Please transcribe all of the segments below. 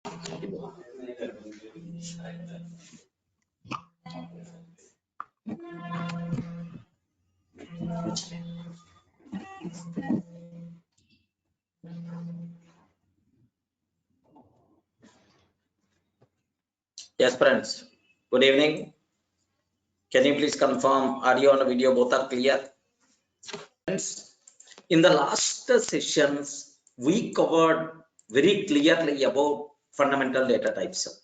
Yes, friends. Good evening. Can you please confirm audio and video both are clear? Friends, in the last sessions, we covered very clearly about fundamental data types.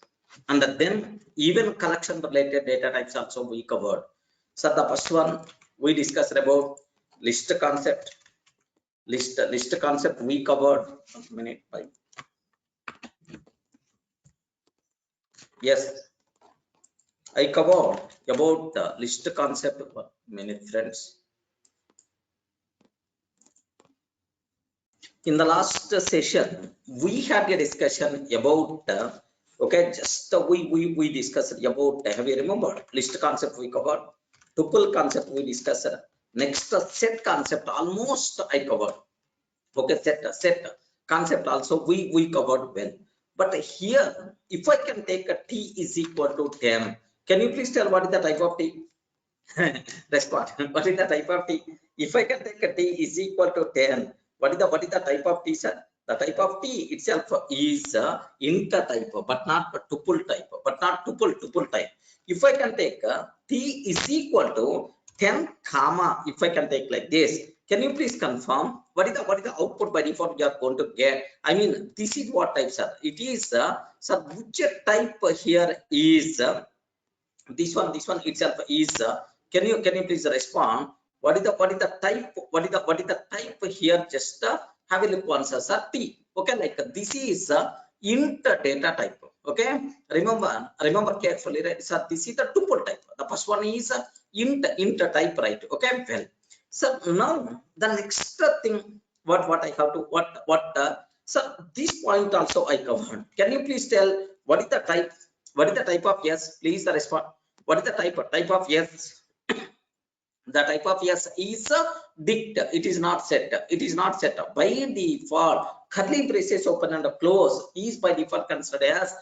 And then even collection related data types also we covered. So the first one we discussed about list concept. List concept we covered. 1 minute. Yes, I covered about list concept. 1 minute, friends. In the last session, we had a discussion about we discussed about have you remembered list concept we covered, tuple concept we discussed, next set concept almost I covered. Okay, set concept also we covered well. But here, if I can take a t is equal to 10, can you please tell what is the type of t? Respond. What is the type of t? If I can take a t is equal to 10, what is the type of t, sir? The type of t itself is intertype, but not tuple type, but not tuple type. If I can take t is equal to 10 comma, if I can take like this, can you please confirm what is the output by default you are going to get? I mean, this is what type, sir. It is sir, which type here is this one itself is can you please respond what is the type, what is the type here? Just have a look once, sir. T. Okay, like this is int data type. Okay, remember carefully, right? So this is the tuple type. The first one is int type, right? Okay, well, so now the next thing what I have to so this point also I covered. Can you please tell what is the type? What is the type of yes? Please the respond. What is the type of yes? The type of yes is dict. It is not set. It is not set by default. Curly braces open and close is by default considered as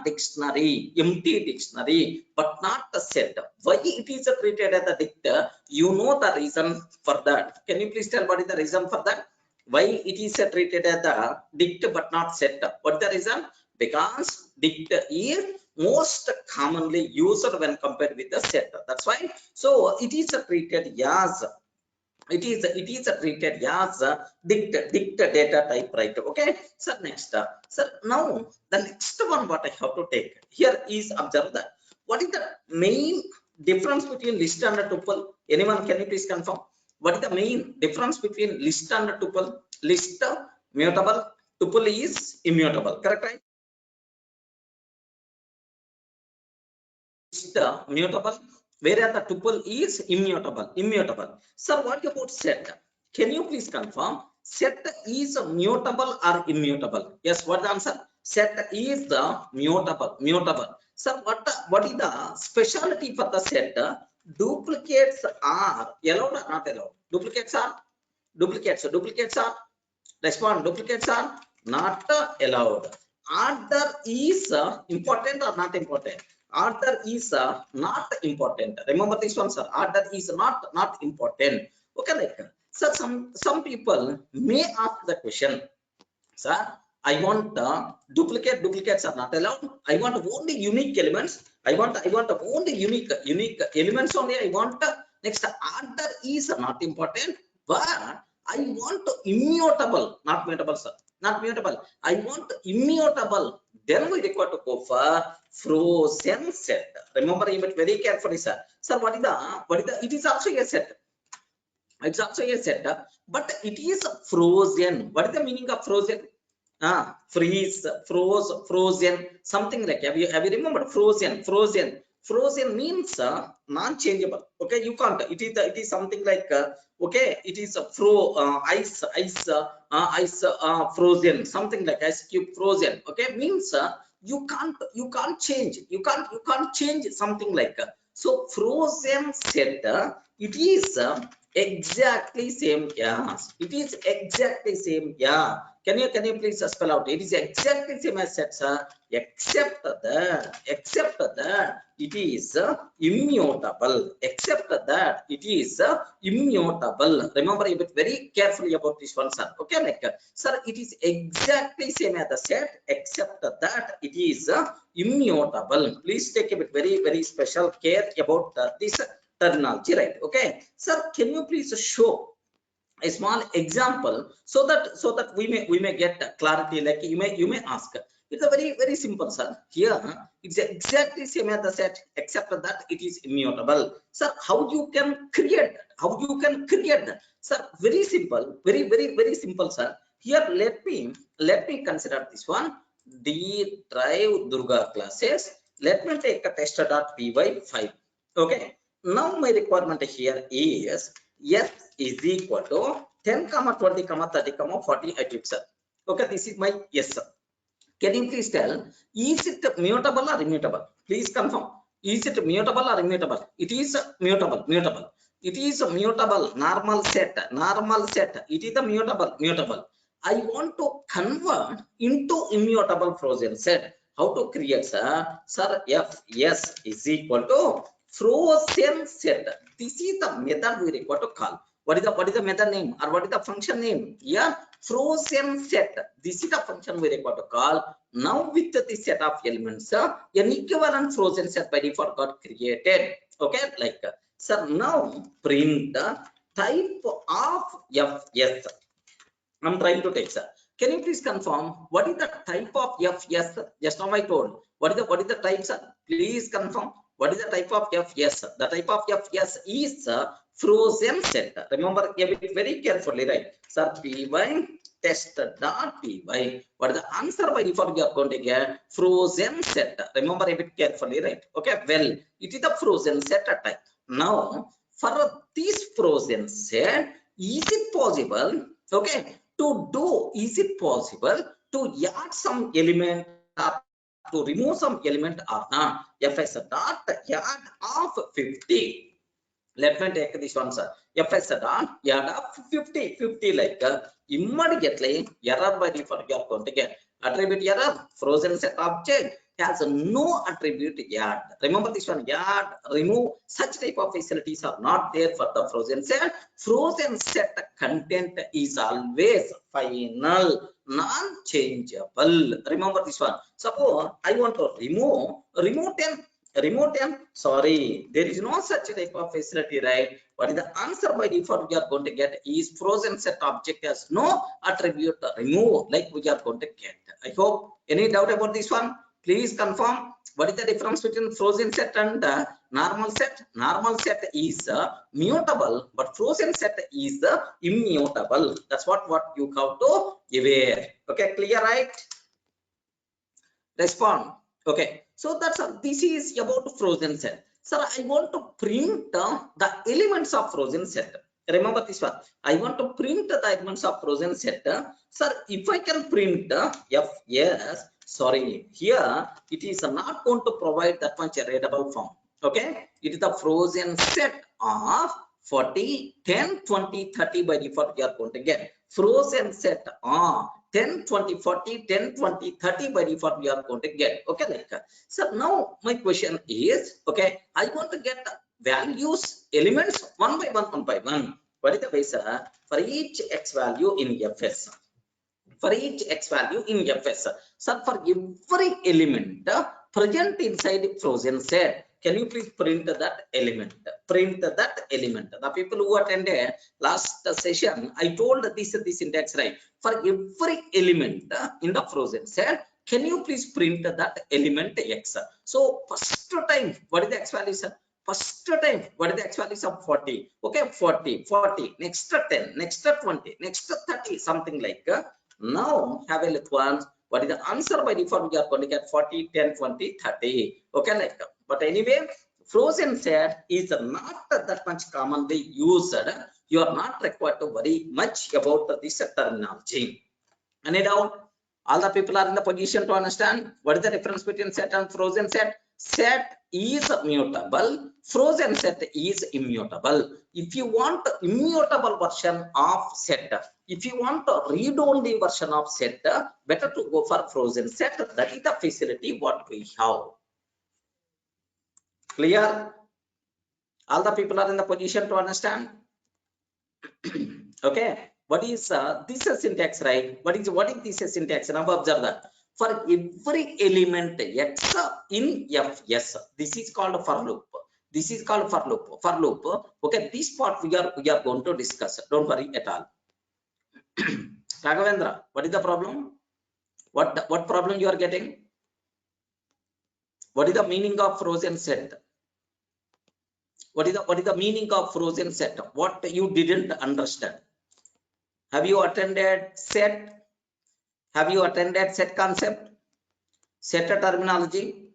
dictionary, empty dictionary, but not set. Why it is treated as a dict? You know the reason for that. Can you please tell what is the reason for that? Why it is treated as the dict but not set? What is the reason? Because dict is most commonly used when compared with the set. That's why. So it is treated as treated as dict data type, right? Okay. So next, so now the next one what I have to take here is observe that what is the main difference between list and tuple? Anyone can you please confirm what is the main difference between list and tuple? List mutable, tuple is immutable, correct, right? Mutable, whereas the tuple is immutable. Sir, what about set? Can you please confirm set is mutable or immutable? Yes, what the answer? Set is the mutable. Sir, what is the specialty for the set? Duplicates are allowed or not allowed? Duplicates are respond. Duplicates are not allowed. Order is important or not important? Order is not important. Remember this one, sir. Order is not important. Okay, like so some people may ask the question, sir, I want duplicates are not allowed. I want only unique elements. I want only unique elements only. I want next order is not important, but I want immutable, not mutable, sir. Not mutable. I want immutable. Then we require to go for frozen set. Remember it very carefully, sir. Sir, what is the? It is also a set. It's also a set, but it is frozen. What is the meaning of frozen? Freeze, frozen, something like have you remembered frozen? Frozen means non-changeable. Okay, you can't. It is something like okay, it is a ice frozen, something like ice cube frozen. Okay, means you can't change. You can't change something like so frozen set. It is exactly same. Yeah, it is exactly same. Yeah, Can you please spell out? It is exactly same as set, sir, except that it is immutable. Except that it is immutable. Remember a bit very carefully about this one, sir. Okay, like sir, it is exactly same as the set, except that it is immutable. Please take a bit very special care about this terminology, right? Okay, sir, can you please show a small example so that we may get clarity? Like you may ask, it's a very simple, sir. Here it's exactly same as the set, except that it is immutable. Sir, how you can create that? How you can create that? Sir, very simple, very simple, sir. Here let me consider this one. D drive Durga classes. Let me take a tester.py file. Okay, now my requirement here is S is equal to 10, 20, 30, 40 attributes. Okay, this is my yes, sir. Can you please tell, is it mutable or immutable? Please confirm. Is it mutable or immutable? It is mutable. It is mutable, normal set. It is the mutable. I want to convert into immutable frozen set. How to create, sir? Sir, Fs is equal to frozen set. This is the method we require to call. What is the method name or what is the function name? Yeah, frozen set. This is the function we require to call. Now with this set of elements, an equivalent frozen set by default got created. Okay, like sir, now print the type of Fs. I'm trying to take, sir. Can you please confirm what is the type of Fs? Just now I told. What is the type, sir? Please confirm. What is the type of Fs? The type of Fs is frozen set. Remember a bit very carefully, right? Sir, py test.py. What is the answer by default you are going to get? Frozen set. Remember a bit carefully, right? Okay, well, it is the frozen set type. Now, for this frozen set, is it possible, okay, to do, is it possible to add some element or to remove some element or not? Fs dot add of 50. Let me take this one, sir. Fs dot add of 50 like immediately error by default you are going to get attribute error. Frozen set object has no attribute add. Remember this one, add, remove, such type of facilities are not there for the frozen set. Frozen set content is always final, non-changeable. Remember this one. Suppose I want to remove 10. Sorry, there is no such type of facility, right? What is the answer by default we are going to get is frozen set object has no attribute remove, like we are going to get. I hope. Any doubt about this one? Please confirm. What is the difference between frozen set and normal set? Normal set is mutable, but frozen set is immutable. That's what you have to aware. Okay, clear, right? Respond. Okay, so that's this is about frozen set. Sir, I want to print the elements of frozen set. Remember this one. I want to print the elements of frozen set. Sir, if I can print Fs, sorry, here it is not going to provide that much readable form. Okay, it is the frozen set of 40, 10, 20, 30 by default you are going to get. Frozen set of 10, 20, 40, 10, 20, 30 by default we are going to get. Okay, like so now my question is, okay, I want to get values, elements one by one. What is the way, sir? For each x value in Fs. For each x value in Fs. So for every element present inside frozen set, can you please print that element? Print that element. The people who attended last session, I told this syntax, right? For every element in the frozen set, can you please print that element x? So first time, what is the x value, sir? First time, what is the x values of 40? Okay, 40, next 10, next 20, next 30, something like. Now have a look once. What is the answer by default? We are going to get 40, 10, 20, 30. Okay, like. But anyway, frozen set is not that much commonly used. You are not required to worry much about this terminology. Any doubt? All the people are in the position to understand what is the difference between set and frozen set. Set is mutable, frozen set is immutable. If you want immutable version of set, If you want a read-only version of set, better to go for frozen set. That is the facility what we have. Clear? All the people are in the position to understand. Okay. What is this syntax, right? What is this syntax? Now observe that. For every element x in fs, this is called for loop. This is called for loop. For loop. Okay. This part we are going to discuss. Don't worry at all. Raghavendra, what is the problem? What problem you are getting? What is the meaning of frozen set? What is the meaning of frozen set? What you didn't understand? Have you attended set? Have you attended set concept? Set terminology?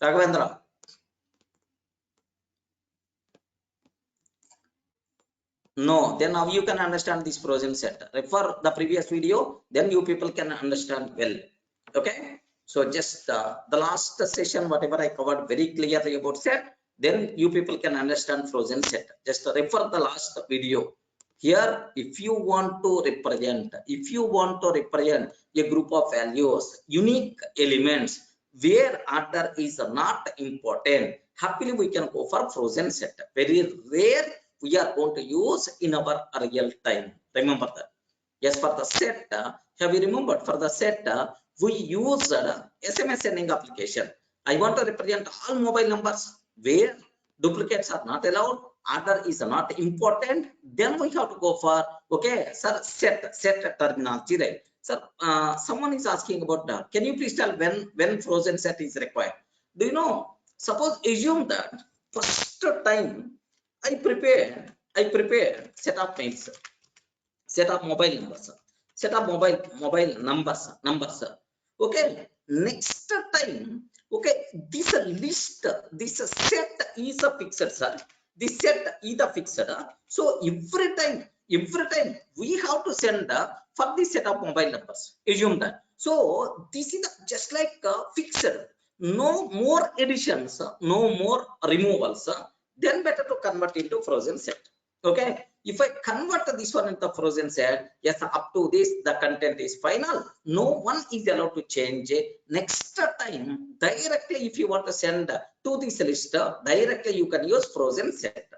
Raghavendra. No, then now you can understand this frozen set. Refer the previous video, then you people can understand well. Okay. So just the last session, whatever I covered very clearly about set, then you people can understand frozen set. Just refer the last video. Here, if you want to represent a group of values, unique elements where order is not important, happily we can go for frozen set. Very rare we are going to use in our real time. Remember that. Yes, for the set, have you remembered? For the set, we use SMS sending application. I want to represent all mobile numbers where duplicates are not allowed, order is not important. Then we have to go for, okay, sir, set terminology, right? Sir, someone is asking about that. Can you please tell when frozen set is required? Do you know? Suppose assume that first time I prepared set of mails, set of mobile numbers, set of mobile numbers. Okay, next time, okay, this list, this set is a fixed, sir. This set is a fixed. So every time we have to send for this set of mobile numbers. Assume that. So this is just like fixed. No more additions, no more removals. Then better to convert into frozen set. Okay. If I convert this one into frozen set, yes, up to this, the content is final. No one is allowed to change it. Next time, directly, if you want to send to this list, directly you can use frozen set.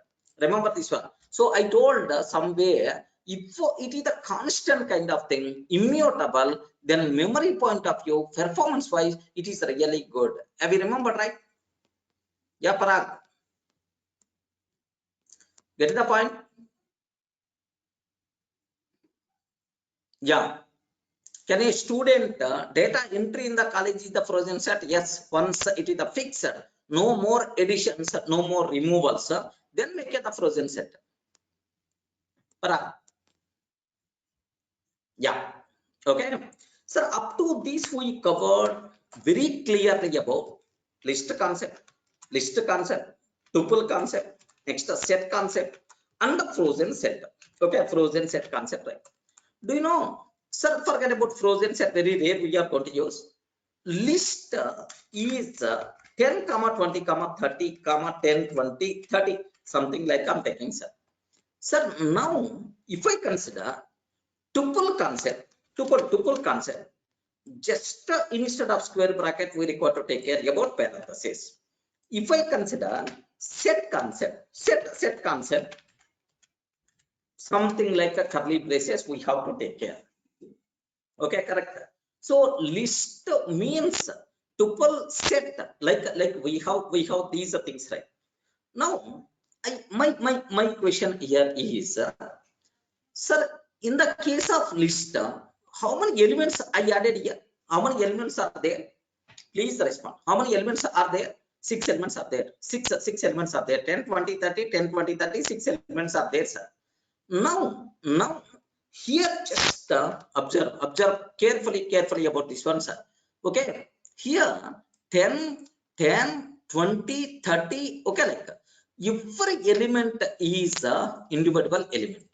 Remember this one. So I told somewhere, if it is a constant kind of thing, immutable, then memory point of view, performance wise, it is really good. Have you remembered, right? Yeah, Parag. Get the point? Yeah. Can a student data entry in the college is the frozen set? Yes. Once it is the fixed, no more additions, no more removals, then make it the frozen set. Parag. Yeah. Okay. So up to this we covered very clearly about list concept, tuple concept, next set concept, and the frozen set. Okay, frozen set concept, right? Do you know, sir, forget about frozen set, very rare we are going to use. List is 10, 20, 30, 10, 20, 30, something like I'm taking, sir. Sir, now if I consider tuple concept, just instead of square bracket, we require to take care about parenthesis. If I consider set concept, something like a curly braces, we have to take care. Okay, correct. So list means tuple set, like we have these things, right? Now, my question here is, sir, in the case of list, how many elements I added here? How many elements are there? Please respond. How many elements are there? 6 elements are there. Six elements are there. 10, 20, 30, 10, 20, 30, 6 elements are there, sir. Now here just observe carefully about this one, sir. Okay, here 10, 20, 30. Okay, like every element is a individual element.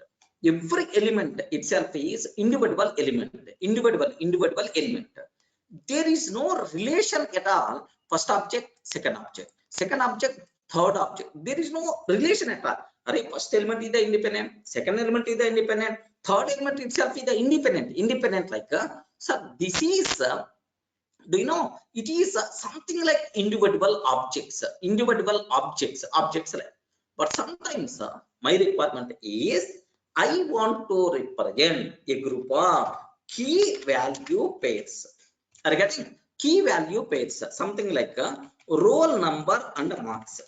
Every element itself is individual element. There is no relation at all. First object, second object, third object. There is no relation at all. First element is the independent, second element is the independent, Third element itself is the independent like so this is do you know it is something like individual objects like, but sometimes my requirement is I want to represent a group of key value pairs. Are you getting? Key value pairs, something like roll number and marks.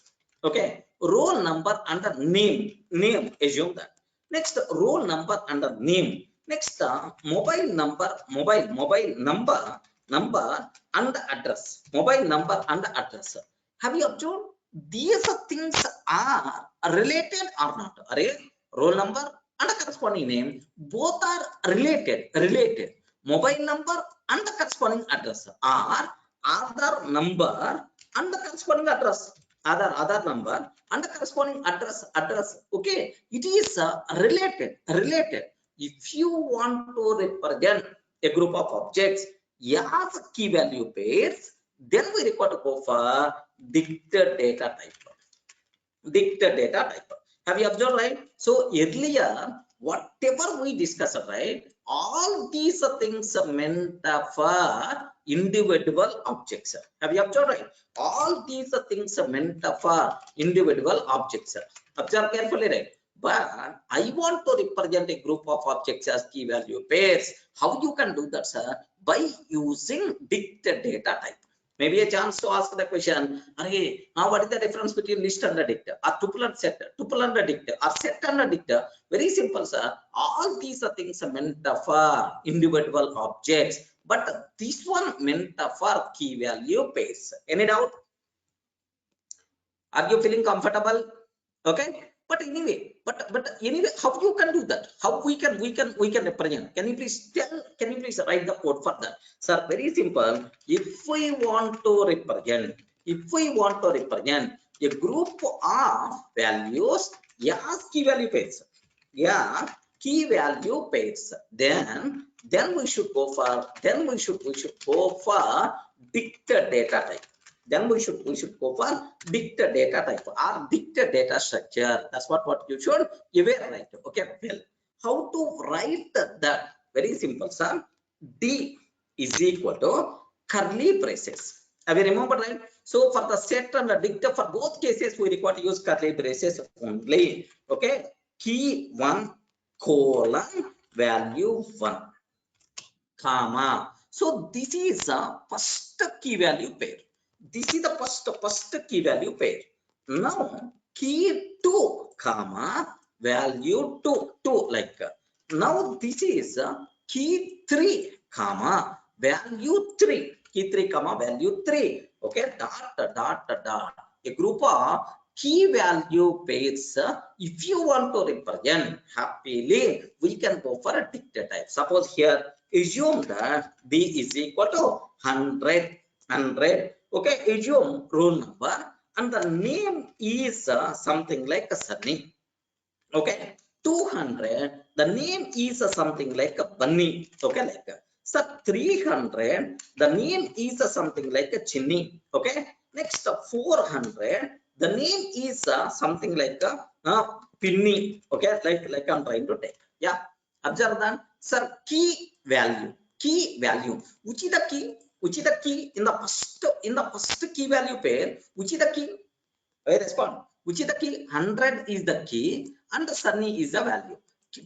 Okay, roll number and name, assume that. Next, roll number and name. Next, mobile number and address. Mobile number and address. Have you observed? These things are related or not? Roll number and corresponding name, both are related. Mobile number and the corresponding address are Aadhaar number and the corresponding address. Aadhaar number and the corresponding address. Okay, it is related. If you want to represent a group of objects as key value pairs, then we require to go for dicted data type. Have you observed, right? So earlier, whatever we discussed, right, all these things meant for individual objects. Have you observed, right? All these things meant for individual objects. Observe carefully, right? But I want to represent a group of objects as key value pairs. How you can do that, sir? By using dicted data type. Maybe a chance to ask the question, now what is the difference between list and a dicta, or tuple and set, tuple and a dicta, or set and a dicta? Very simple, sir. All these are things meant for individual objects, but this one meant for key value pairs. Any doubt? Are you feeling comfortable? Okay. But anyway, how you can do that? How we can represent? Can you please write the code for that? Sir, very simple. If we want to represent a group of values, key value pairs. Key value pairs. Then we should go for dicted data type. Then we should go for dicted data type or dicted data structure. That's what you should aware, right? Okay, well, how to write that? Very simple, sir. D is equal to curly braces. Have you remembered, right? So for the set and the dicta, for both cases, we require to use curly braces only. Okay, key 1 colon value 1 comma. So this is a first key value pair. This is the first key value pair. Now key 2 comma value 2 like. Now this is key 3 comma value 3. Key 3 comma value 3. Okay, dot. A group of key value pairs. If you want to represent happily, we can go for a dictate type. Suppose here, assume that D is equal to 100. Okay, assume roll number and the name is something like a Sunny. Okay, 200. The name is something like a Bunny. Okay, like so 300. The name is something like a Chinny. Okay, next 400. The name is something like a Pinny. Okay, like I'm trying to take. Yeah, observe that. Sir, key value. Which is the key in the first key value pair? Which is the key? I respond. Which is the key? 100 is the key and the Sunny is the value.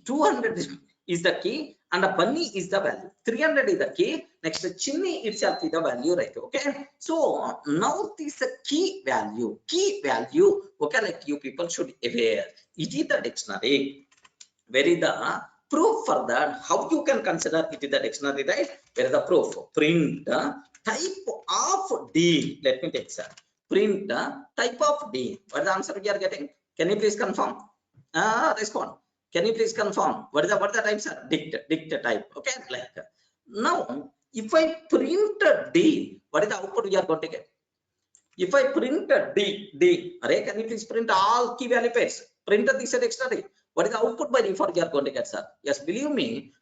200 is the key and the Bunny is the value. 300 is the key. Next, Chinny itself is the value, right? Okay. So now this key value. Okay, like you people should aware. It is the dictionary. Where is the proof for that? How you can consider it is the dictionary, right? Where is the proof? Print type of D. Let me take, sir. Print type of D. What is the answer we are getting? Can you please confirm? Respond. Can you please confirm? What is the type, sir? Dict type. Okay, like now if I print D, what is the output we are going to get? If I print D, array, can you please print all key value pairs? Print this dictionary. What is the output by default you are going to get, sir? Yes, believe me,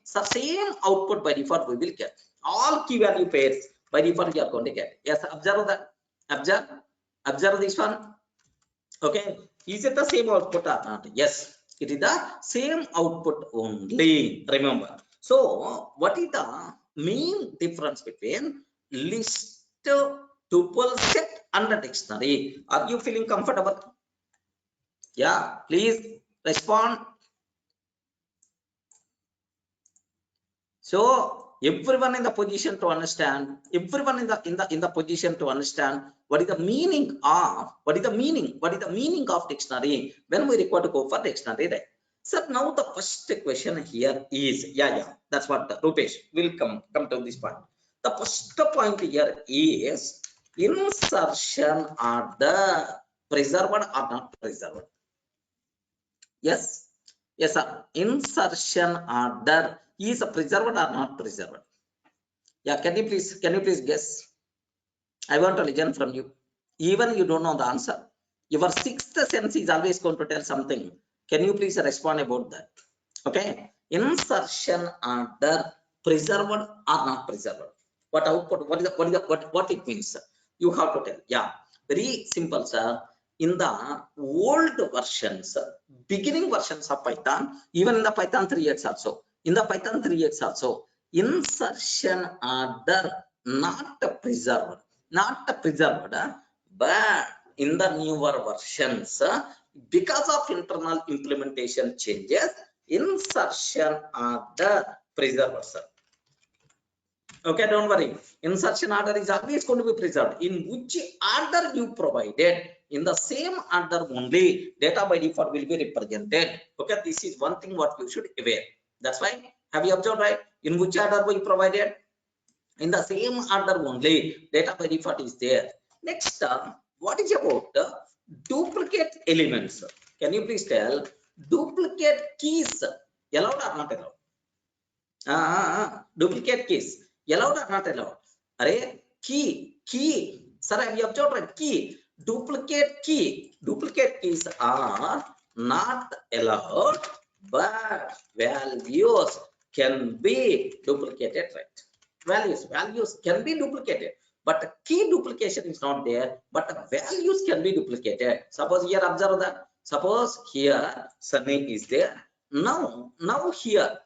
sir, same output by default we will get. All key value pairs by default you are going to get. Yes, observe that. Observe this one. Okay, is it the same output or not? Yes. It is the same output only. Remember. So, what is the main difference between list, tuple, set, and the dictionary? Are you feeling comfortable? Yeah, please respond. So everyone in the position to understand, everyone in the position to understand what is the meaning of dictionary when we require to go for dictionary, right? So now the first question here is, that's what Rupesh will come to this point. The first point here is insertion order, preserved or not preserved. Yes, sir. Insertion order is preserved or not preserved? Yeah, can you please guess? I want to listen from you. Even you don't know the answer, your sixth sense is always going to tell something. Can you please respond about that? Okay, insertion order, preserved or not preserved? What output? What it means? You have to tell. Yeah, very simple, sir. In the old versions, beginning versions of Python, even in the Python 3x also, insertion order not preserved, but in the newer versions, because of internal implementation changes, insertion order preserved, sir. Okay, don't worry. Insertion order is always going to be preserved. In which order you provided, in the same order only, data by default will be represented. Okay, this is one thing what you should aware. That's why, have you observed, right? In which order we provided? In the same order only, data by default is there. Next, what is about duplicate elements? Can you please tell duplicate keys allowed or not allowed? Duplicate keys allowed or not allowed? Array key. Sir, have you observed, right? Key. Duplicate keys are not allowed, but values can be duplicated, right? Values can be duplicated, but key duplication is not there, but values can be duplicated. Suppose here, observe that. Suppose here Sunny is there. Now here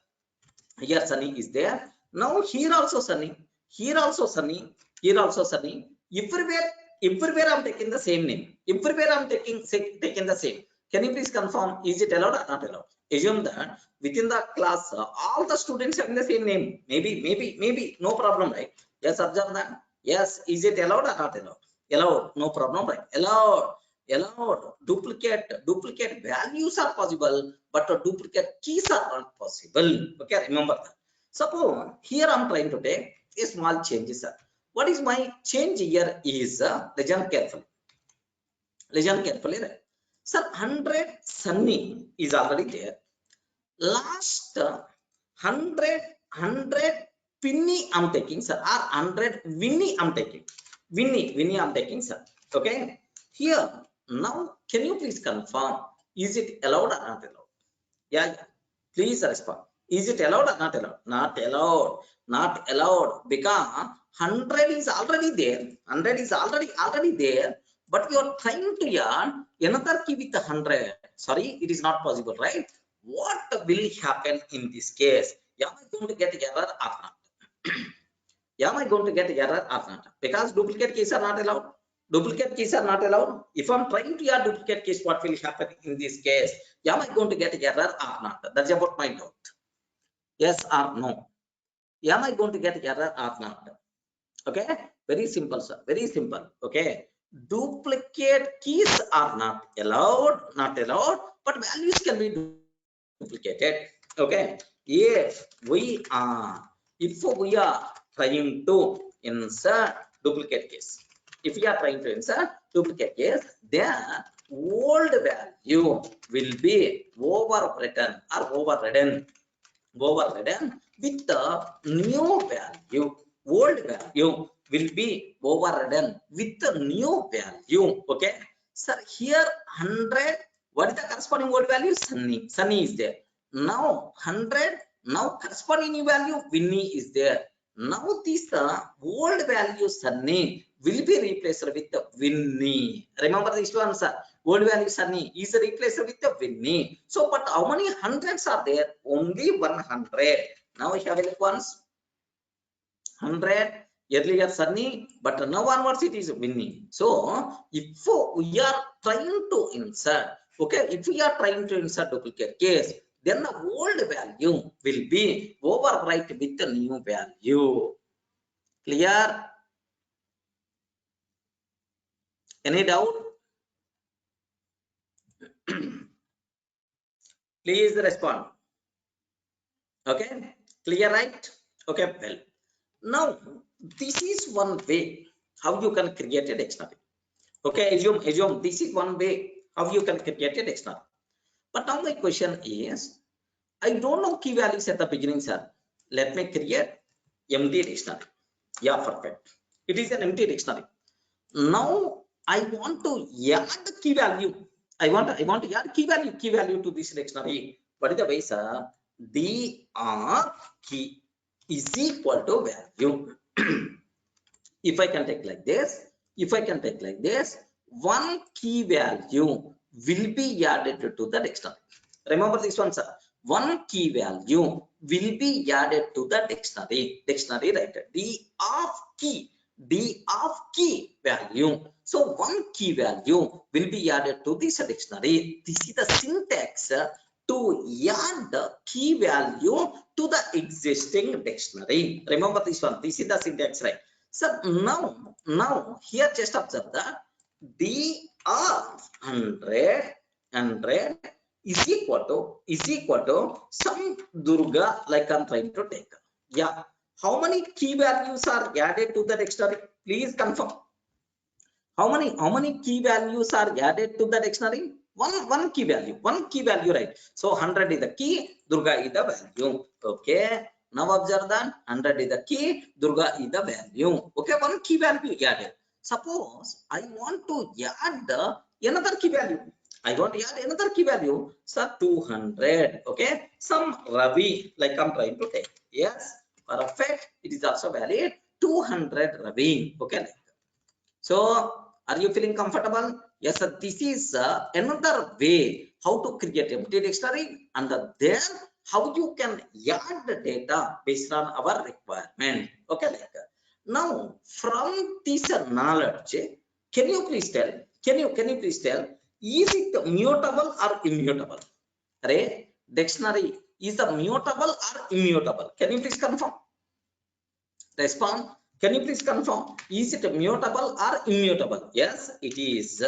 Sunny is there. Now here also Sunny, here also Sunny. Everywhere I'm taking the same name. Everywhere I'm taking the same. Can you please confirm, is it allowed or not allowed? Assume that within the class, all the students having the same name. Maybe, no problem, right? Yes, observe that. Yes, is it allowed or not allowed? Allowed, no problem, right? Allowed. Duplicate values are possible, but duplicate keys are not possible. Okay, remember that. Suppose here I'm trying to take a small change, sir. What is my change here is, listen carefully. Right? Sir, 100 Sunny is already there. Last 100 Pinny I'm taking, sir, or 100 Winnie I'm taking. Winnie I'm taking, sir. Okay. Here, now, can you please confirm, is it allowed or not allowed? Yeah. Please respond. Is it allowed or not allowed? Not allowed, because 100 is already there. 100 is already there, but you are trying to add another key with 100. Sorry, it is not possible, right? What will happen in this case? Am I going to get error or not? Am I going to get error or not? Because duplicate keys are not allowed. If I'm trying to add duplicate keys, what will happen in this case? Am I going to get error or not? That's about my doubt. Yes or no? Am I going to get error or not? Okay, very simple, sir. Very simple. Okay, duplicate keys are not allowed, but values can be duplicated. Okay, if we are trying to insert duplicate keys, then old value will be overwritten with the new value. Old value will be overridden with the new value. Okay, sir, here 100, what is the corresponding old value? Sunny is there. Now 100, now corresponding new value Winnie is there. Now this old value Sunny will be replaced with the Winnie. Remember this one, sir. Old value Sunny is replaced with the Winnie. So, but how many hundreds are there? Only 100. Now we have a look once. 100 earlier Sunny, but now onwards it is Winnie. So, if we are trying to insert, okay, if we are trying to insert duplicate case, then the old value will be overwrite with the new value. Clear? Any doubt? Please respond. Okay, clear, right? Okay, well, now this is one way how you can create a dictionary. Okay, assume this is one way how you can create a dictionary. But now my question is, I don't know key values at the beginning, sir. Let me create empty dictionary. Yeah, perfect. It is an empty dictionary. Now I want to add the key value. I want to add key value to this dictionary. What is the way, sir? dr key is equal to value. If I can take like this, one key value will be added to the dictionary. Remember this one, sir. One key value will be added to the dictionary. Dictionary, right? D of key value. So one key value will be added to this dictionary. This is the syntax to add the key value to the existing dictionary. Remember this one. This is the syntax, right? So now here just observe that d of 100 is equal to some Durga, like I'm trying to take. Yeah. How many key values are added to the dictionary? Please confirm. How many key values are added to the dictionary? One key value, right? So 100 is the key, Durga is the value. Okay. Now observe that 100 is the key, Durga is the value. Okay, one key value added. Suppose I want to add another key value. So 200. Okay, some Ravi, like I'm trying to take. Yes, perfect. It is also valid. 200 Ravi. Okay. So, are you feeling comfortable? Yes, sir. This is another way how to create empty dictionary, and then how you can add the data based on our requirement. Okay, like now from this knowledge, can you please tell? Is it mutable or immutable? Array, dictionary is a mutable or immutable? Can you please confirm? Respond. Can you please confirm? Is it mutable or immutable? Yes, it is.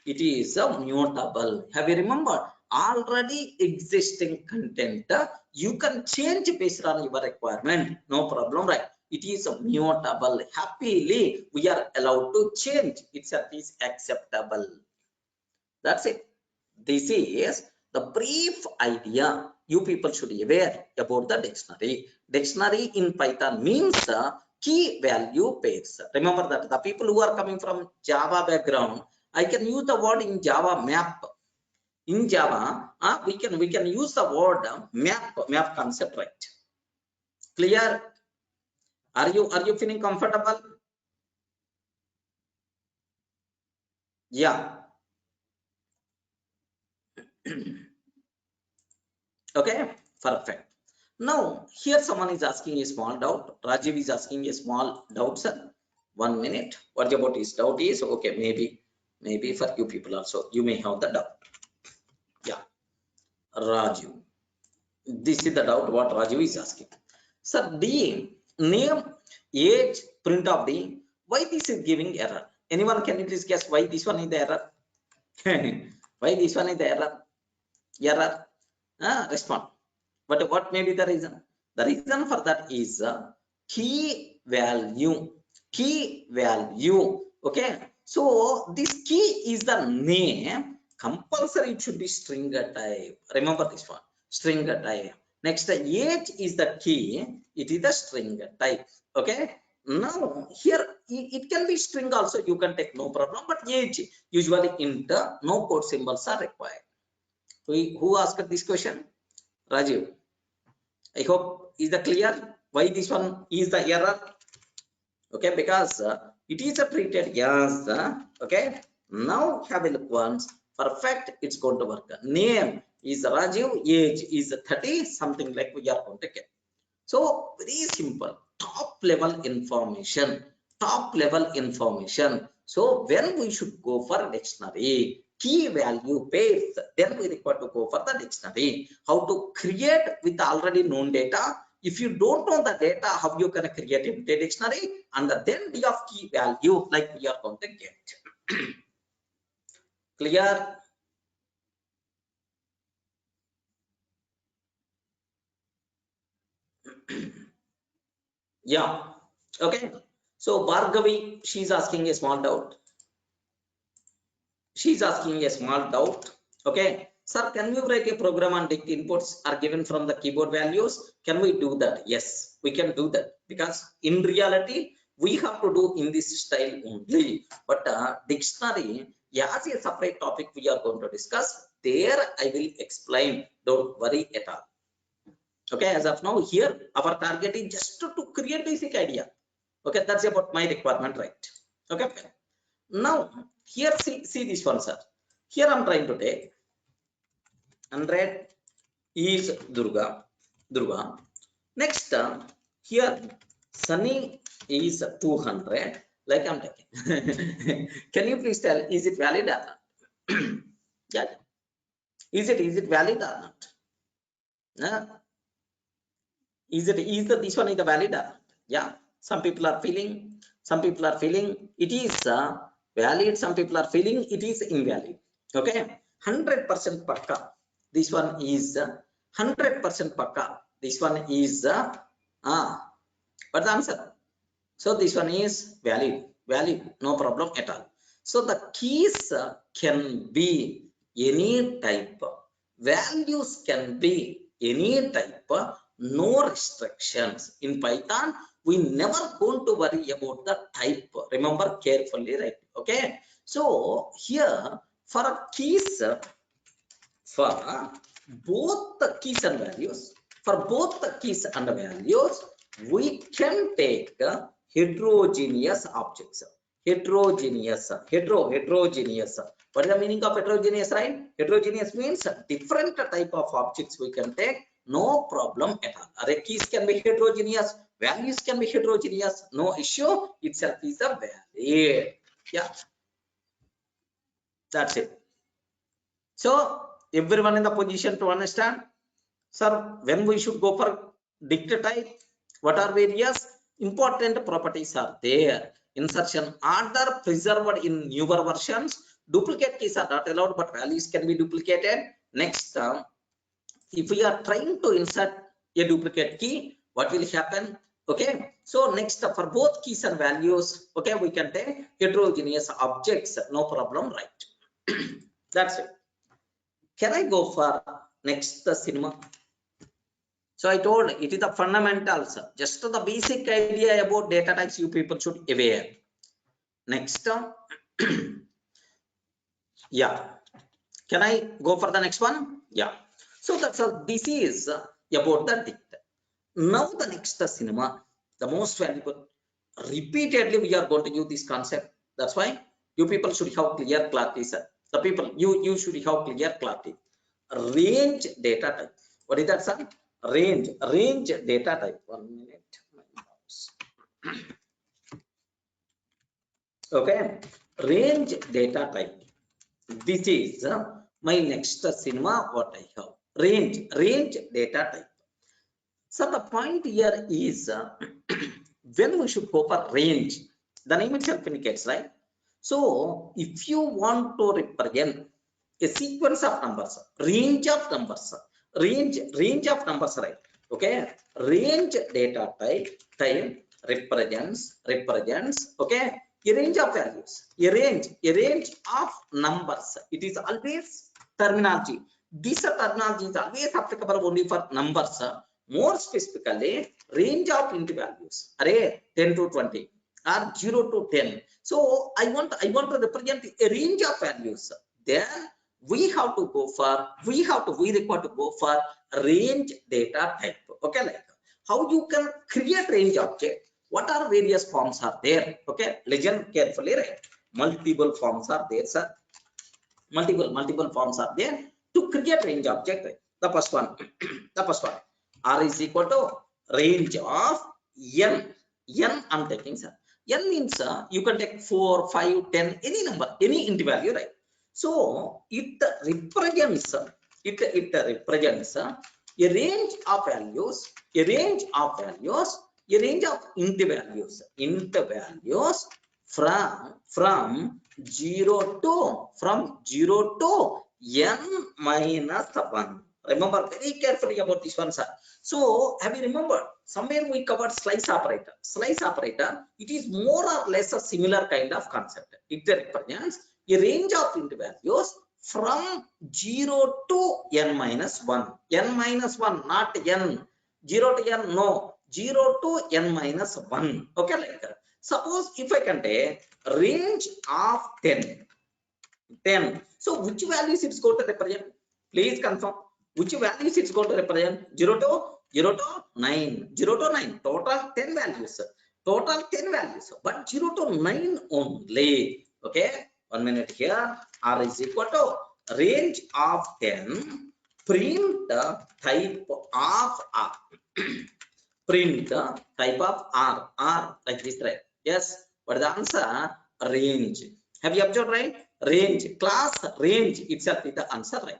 It is a mutable. Have you remembered? Already existing content, you can change based on your requirement. No problem, right? It is a mutable. Happily, we are allowed to change. It is acceptable. That's it. This is the brief idea you people should be aware about the dictionary. Dictionary in Python means key value pairs. Remember that the people who are coming from Java background, I can use the word in Java map. In Java, we can use the word map concept, right? Clear? Are you feeling comfortable? Yeah. Okay, perfect. Now, here someone is asking a small doubt. Rajiv is asking a small doubt, sir. 1 minute. What about his doubt is? Okay, maybe for you people also, you may have the doubt. Yeah, Rajiv. This is the doubt what Rajiv is asking. Sir, D, name, age, print of D. Why this is giving error? Anyone can you please guess why this one is the error? Why this one is the error? Error. Respond. But what may be the reason? The reason for that is key value. Okay. So this key is the name. Compulsory it should be string type. Remember this one. String type. Next, the age is the key. It is the string type. Okay. Now here it can be string also. You can take no problem. But age usually int, no code symbols are required. Who asked this question? Rajiv. I hope is the clear why this one is the error. Okay, because It is treated as okay. Now have a look once. Perfect, it's going to work. Name is Rajiv, age is 30, something like we are going to get. So very simple, top level information, top level information. So when we should go for dictionary, key value pairs, then we require to go for the dictionary. How to create with already known data. If you don't know the data, how you can create a dictionary, and then D of key value like we are going to get. Clear? Yeah. Okay. So Bhargavi, she's asking a small doubt. She's asking a small doubt. Okay, sir, can we write a program and dict inputs are given from the keyboard values? Can we do that? Yes, we can do that, because in reality we have to do in this style only. But dictionary, as a separate topic we are going to discuss, there I will explain, don't worry at all. Okay, as of now here our target is just to create basic idea. Okay, that's about my requirement, right? Okay, now here see this one, sir. Here I'm trying to take 100 is Durga. Next here Sunny is 200, like I'm taking. Can you please tell, is it valid or not? Yeah, is it valid or not? Is this one is the valid or not? Yeah, some people are feeling it is valid, some people are feeling it is invalid. Okay, 100% pakka, this one is 100% pakka, this one is what's the answer? So this one is valid, no problem at all. So the keys can be any type, values can be any type, no restrictions. In Python we never going to worry about the type, remember carefully, right? Okay, so here for keys, for both the keys and values, we can take heterogeneous objects. Heterogeneous. What is the meaning of heterogeneous, right? Heterogeneous means different type of objects we can take, no problem at all. Array keys can be heterogeneous, values can be heterogeneous, no issue, itself is a valid. Yeah, that's it. So everyone in the position to understand, sir, when we should go for dict type, what are various important properties are there? Insertion order preserved in newer versions. Duplicate keys are not allowed, but values can be duplicated. Next, if we are trying to insert a duplicate key, what will happen? Okay, so next for both keys and values, okay, we can take heterogeneous objects, no problem, right? That's it. Can I go for next cinema? So I told it is the fundamentals, just the basic idea about data types you people should aware. Next, yeah, can I go for the next one? Yeah, so that's this is about the dict. Now the next cinema, the most valuable, repeatedly we are going to use this concept. That's why you people should have clear clarity, sir. The people, you should have clear clarity. Range data type, what is that, sir? Range data type. 1 minute, my mouse. Okay, range data type, this is my next cinema. What I have, range data type. So the point here is when we should go for range, the name itself indicates, right? So if you want to represent a sequence of numbers, range of numbers, range of numbers, right? Okay, range data type represents okay, a range of values, a range of numbers. It is always terminology. This terminology is always applicable only for numbers. More specifically, range of int values, array 10 to 20 or 0 to 10. So I want to represent a range of values. Then we require to go for range data type. Okay, like how you can create range object, What are various forms are there? Okay, listen carefully, right? Multiple forms are there, sir. Multiple forms are there to create range object. Right? The first one, the first one, R is equal to range of n. N I'm taking, sir. N means you can take 4, 5, 10, any number, any int value, right? So it represents it represents a range of values, a range of values, a range of int values from 0 to n minus 1. Remember very carefully about this one, sir. So have you remembered somewhere we covered slice operator? Slice operator, it is more or less a similar kind of concept. It represents a range of int values from 0 to n minus 1. N minus 1, not n. 0 to n, no. 0 to n minus 1. Okay, like that. Suppose if I can take range of 10. So which values it's going to represent? Please confirm. Which values it's going to represent? 0 to 9. 0 to 9. Total 10 values. Total 10 values. But 0 to 9 only. Okay. 1 minute here. R is equal to range of 10. Print type of R. Print type of R. R like this, right? Yes. What is the answer? Range. Have you observed, right? Range, class range itself is the answer, right?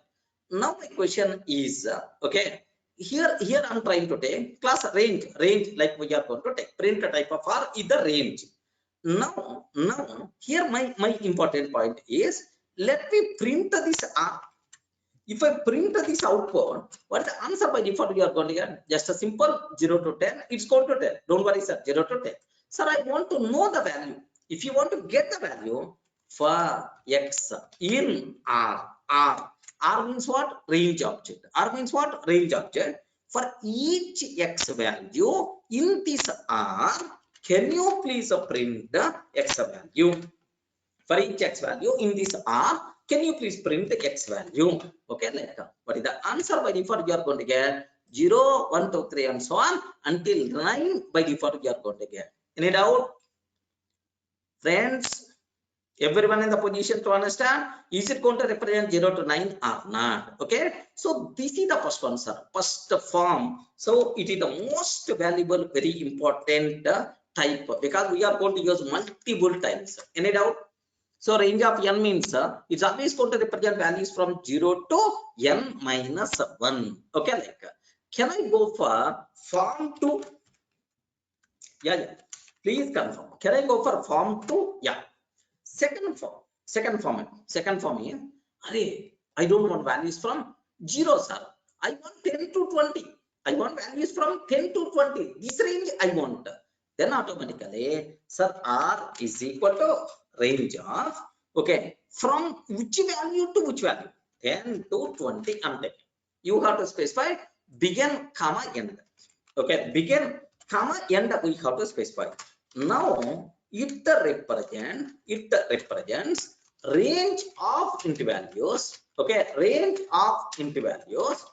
Now my question is, okay, here I'm trying to take class range like we are going to take print type of R is the range. Now here my important point is, let me print this R. If I print this output, what is the answer by default you are going to get? Just a simple 0 to 10, it's going to 10. Don't worry, sir, 0 to 10. Sir, I want to know the value. If you want to get the value for X in R, R means what? Range object. R means what? Range object. For each X value in this R, can you please print the X value? For each X value in this R, can you please print the X value? Okay, like what is the answer by default you are going to get? 0, 1, 2, 3 and so on until 9 by default you are going to get. Any doubt? Friends, everyone in the position to understand, is it going to represent 0 to 9 or not? Okay, so this is the first one, sir. First form. So it is the most valuable, very important type, because we are going to use multiple times. Any doubt? So range of n means it's always going to represent values from 0 to n minus 1. Okay, like can I go for form 2? Yeah. Please confirm. Can I go for form 2? Yeah. Second form is, I don't want values from 0, sir. I want 10 to 20. I want values from 10 to 20. This range I want. Then automatically, sir, R is equal to range of, okay, from which value to which value? 10 to 20 I'm taking. You have to specify begin, comma, end. Okay, begin, comma, end we have to specify. Now it represents range of int values. Okay, range of int values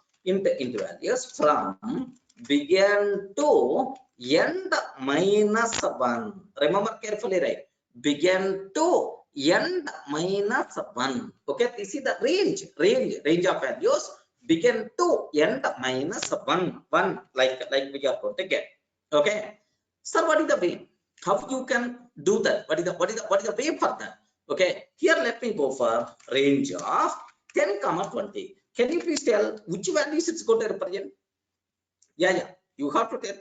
from begin to end minus 1. Remember carefully, right? Begin to end minus 1. Okay, this is the range of values begin to end minus 1 like we are going to get. Okay, sir, what is the way? How you can do that? What is the way for that? Okay, here let me go for range of 10, 20. Can you please tell which values it's going to represent? Yeah, you have to tell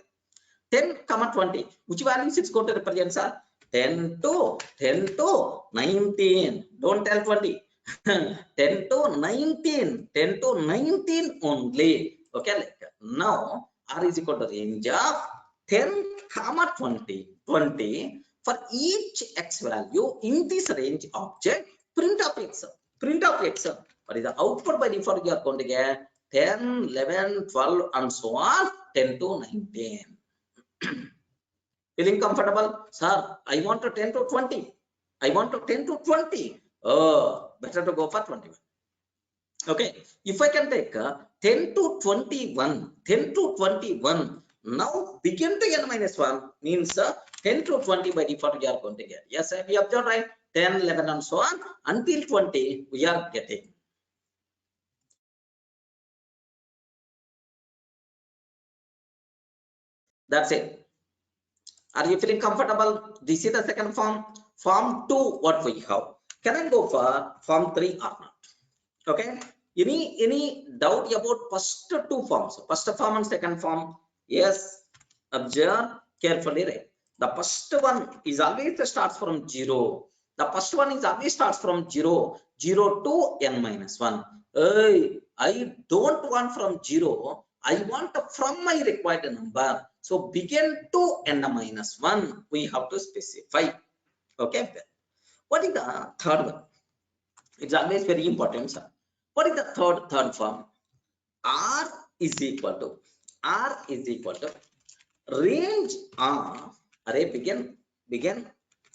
10, 20. Which values it's going to represent, sir? 10 to 19. Don't tell 20. 10 to 19. 10 to 19 only. Okay, like now R is equal to range of 10, 20. For each X value in this range object, print of X. What is the output by default you are going to get? 10, 11, 12 and so on, 10 to 19. Feeling comfortable? Sir, I want to 10 to 20. Oh, better to go for 21. Okay, if I can take 10 to 21, Now begin to n minus 1 means 10 to 20 by default we are going to get. Yes, we observed, right? 10, 11 and so on until 20 we are getting. That's it. Are you feeling comfortable? This is the second form. Form 2, what we have. Can I go for form 3 or not? Okay. Any doubt about first two forms? First form and second form? Yes. Observe carefully, right? The first one is always starts from 0. The first one is always starts from 0 to n minus 1. I don't want from 0. I want from my required number. So begin to n minus 1. We have to specify. Okay. What is the third one? It's always very important, sir. What is the third form? R is equal to range of array begin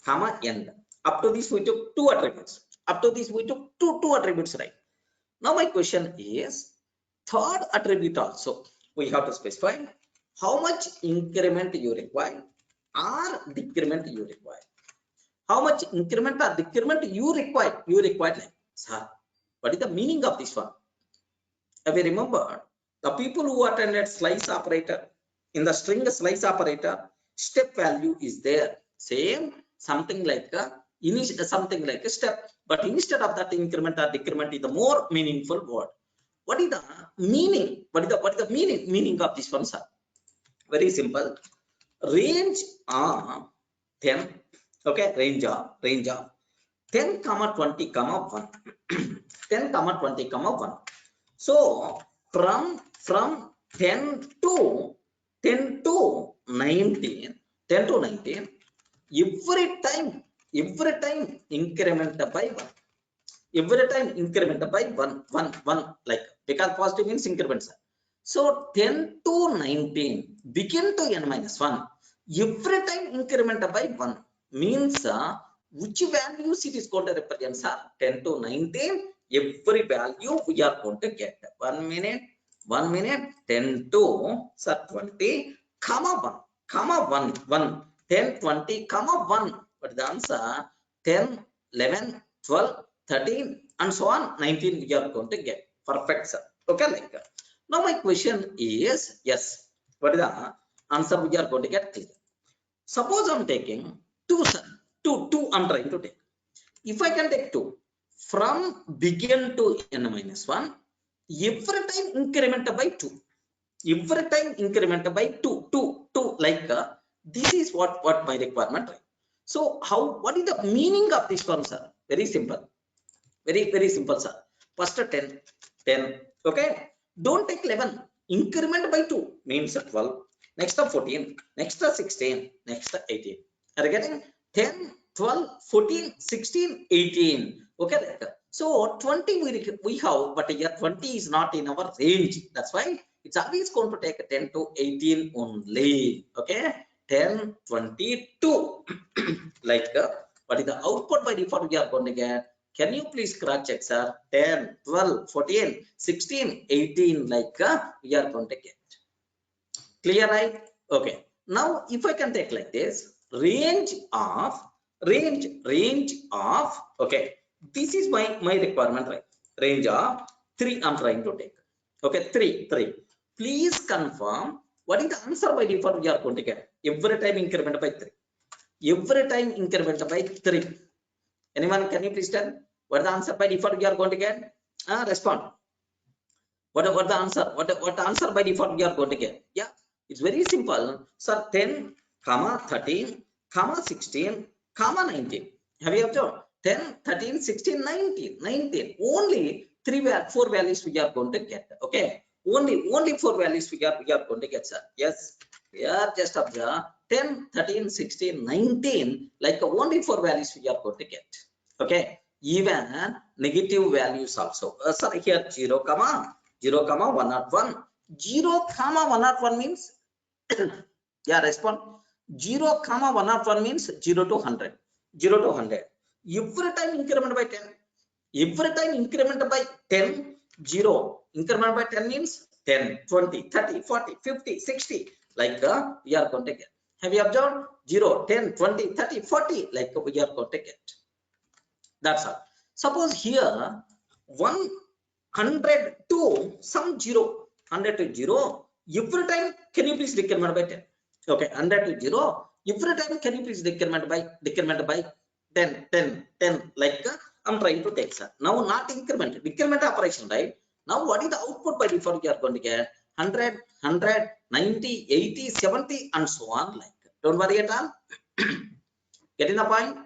comma end. Up to this we took two attributes. Up to this we took two attributes, right? Now my question is third attribute also we have to specify how much increment you require or decrement you require. How much increment or decrement you require? Like, sir, what is the meaning of this one? Have you remembered the people who attended slice operator? In the string slice operator, step value is there. Same, something like a step, but instead of that, increment or decrement is the more meaningful word. What is the meaning? What is the meaning of this one, sir? Very simple. Range of 10. Okay, range of 10, 20, 1. 10, 20, 1. So from 10 to 19, every time increment by 1. Every time increment by 1, like, because positive means increments. So 10 to 19 begin to n minus 1. Every time increment by 1 means which values it is going to represent, sir? 10 to 19. Every value we are going to get. 1 minute, 10 to 20, comma 1, 10, 20, 1. But the answer 10, 11, 12, 13 and so on 19 we are going to get. Perfect, sir. Okay, like that. Now my question is, yes, what is the answer we are going to get? Clear. Suppose I'm taking 2, sir. 2 I'm trying to take. If I can take 2 from begin to n minus 1, every time increment by 2. Every time increment by 2, like this is what my requirement, right? So what is the meaning of this one, sir? Very simple. Very simple, sir. First 10. Okay. Don't take 11. Increment by 2 means 12. Next 14. Next 16. Next 18. Are you getting 10, 12, 14, 16, 18? Okay. So 20 we have, but here 20 is not in our range. That's why it's always going to take 10 to 18 only. Okay. 10, 22. Like what is the output by default we are going to get? Can you please cross check, sir? 10, 12, 14, 16, 18, like we are going to get. Clear, right? Okay. Now, if I can take like this, range of, okay, this is my requirement, right? Range of 3 I'm trying to take. Okay, 3. Please confirm what is the answer by default we are going to get. Every time increment by 3. Every time increment by 3. Anyone, can you please tell what the answer by default we are going to get? Respond. What the answer? What answer by default we are going to get? Yeah, it's very simple. Sir, 10, 13, 16, 19. Have you observed? 10, 13, 16, 19. Only 4 values we are going to get. Okay. Only 4 values we are going to get, sir. Yes. Here just observe 10, 13, 16, 19. Like only 4 values we are going to get. Okay. Even negative values also. Sir, here 0, 101. 0, 101 means yeah, respond. 0, 101 means 0 to 100. 0 to 100. Every time increment by 10. Every time increment by 10, 0. Increment by 10 means 10, 20, 30, 40, 50, 60. like we are going to get. Have you observed? 0, 10, 20, 30, 40, like we are going to get. That's all. Suppose here 100 to some 0, 100 to 0, every time can you please decrement by 10? Okay, 100 to 0, every time can you please decrement by 10, 10, 10, like I'm trying to take, sir. Now not decrement operation, right? Now what is the output by default you are going to get? 100, 100, 90, 80, 70, and so on, like. Don't worry at all. Getting the point?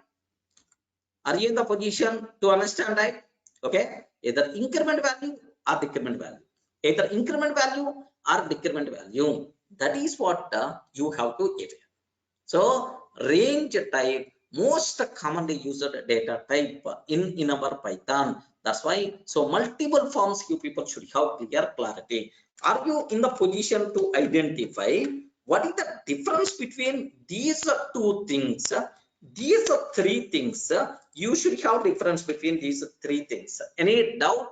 Are you in the position to understand, right? Okay, either increment value or decrement value. Either increment value or decrement value. That is what you have to give. So range type, most commonly used data type in our Python. That's why, so multiple forms you people should have clear clarity. Are you in the position to identify what is the difference between these two things? These three things, you should have difference between these three things. Any doubt?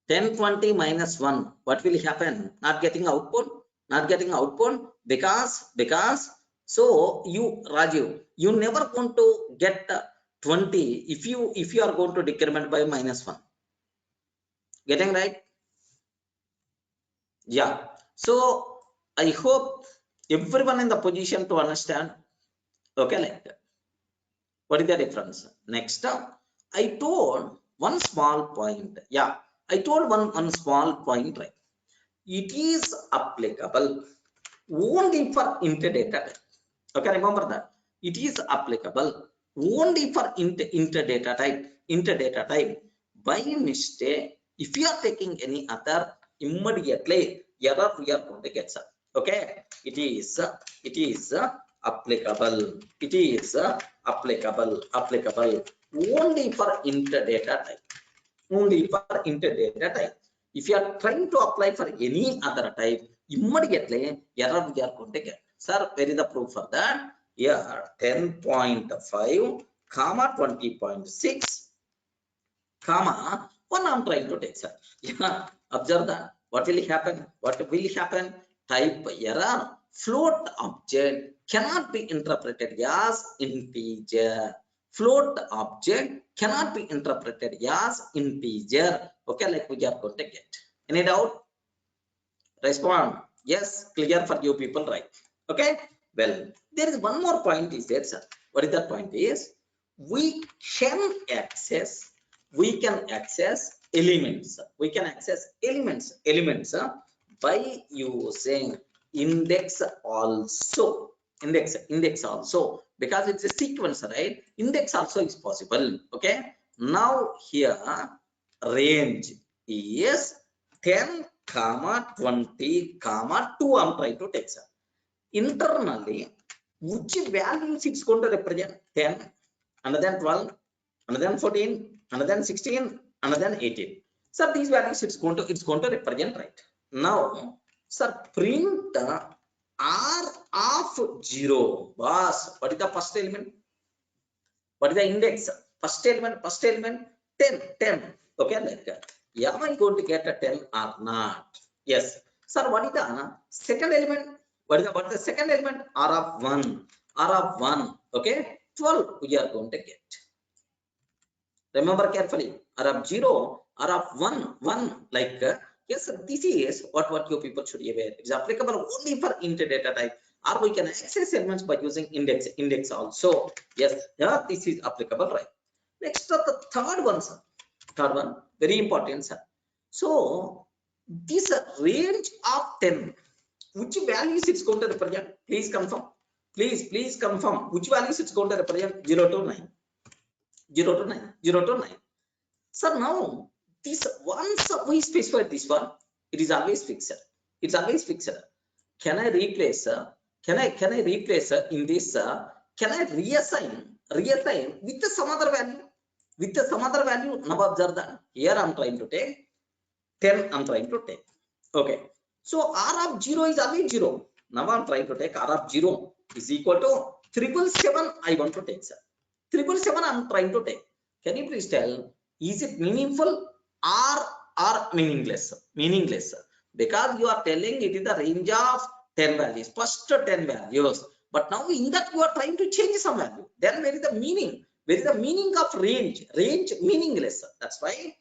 10, 20 minus 1, what will happen? Not getting output, not getting output, because so you, Raju, you never going to get 20 if you are going to decrement by minus 1. Getting right? Yeah. So I hope everyone in the position to understand. Okay, like that. What is the difference? Next, I told one small point. Yeah, I told one small point, right? It is applicable only for inter data type. Okay, remember that. It is applicable only for inter data type. By mistake, if you are taking any other, immediately error we are going to get, sir. Okay, it is applicable. It is applicable only for inter data type. Only for inter data type. If you are trying to apply for any other type, immediately error we are going to get. Sir, where is the proof for that? Here 10.5 comma 20.6 comma 1 I'm trying to take, sir. Yeah, observe that. What will happen? Type error, float object cannot be interpreted as integer. Float object cannot be interpreted as integer. Okay, like we are going to get. Any doubt? Respond. Yes, clear for you people, right? Okay. Well, there is one more point is there, sir. What is that point is? We can access elements. We can access elements by using index also. Index also, because it's a sequence, right? Index also is possible. Okay. Now here range is 10, 20, 2 I'm trying to take, sir. Internally, which values it's going to represent? 10, and then 12, and then 14, and then 16, and then 18. So these values it's going to represent, right? Now, sir, print R of 0. Boss, what is the first element? What is the index? First element 10. Okay, like that. Am I going to get a 10 or not? Yes. Sir, what is the second element? What is the second element? R of 1. Okay, 12 we are going to get. Remember carefully. R of 0, R of 1. Like yes, this is what you people should be aware. It is applicable only for inter data type, or we can access elements by using index also. Yes, yeah, this is applicable, right? Next, the third one, sir. Third one, very important, sir. So this range of 10, which values it's going to represent? Please confirm. Please confirm which values it's going to represent. 0 to 9. 0 to 9. So now this once we specify this one, it is always fixed. It's always fixed. Can I replace? Can I replace in this? Can I reassign with some other value? With some other value. Now observe that here I'm trying to take 10. I'm trying to take. Okay. So R of 0 is always 0. Now I'm trying to take R of 0 is equal to 777. I want to take, sir. 777 I'm trying to take. Can you please tell? Is it meaningful or meaningless? Meaningless. because you are telling it is the range of 10 values, first 10 values. But now in that you are trying to change some value. Then where is the meaning? Where is the meaning of range? Range meaningless. That's why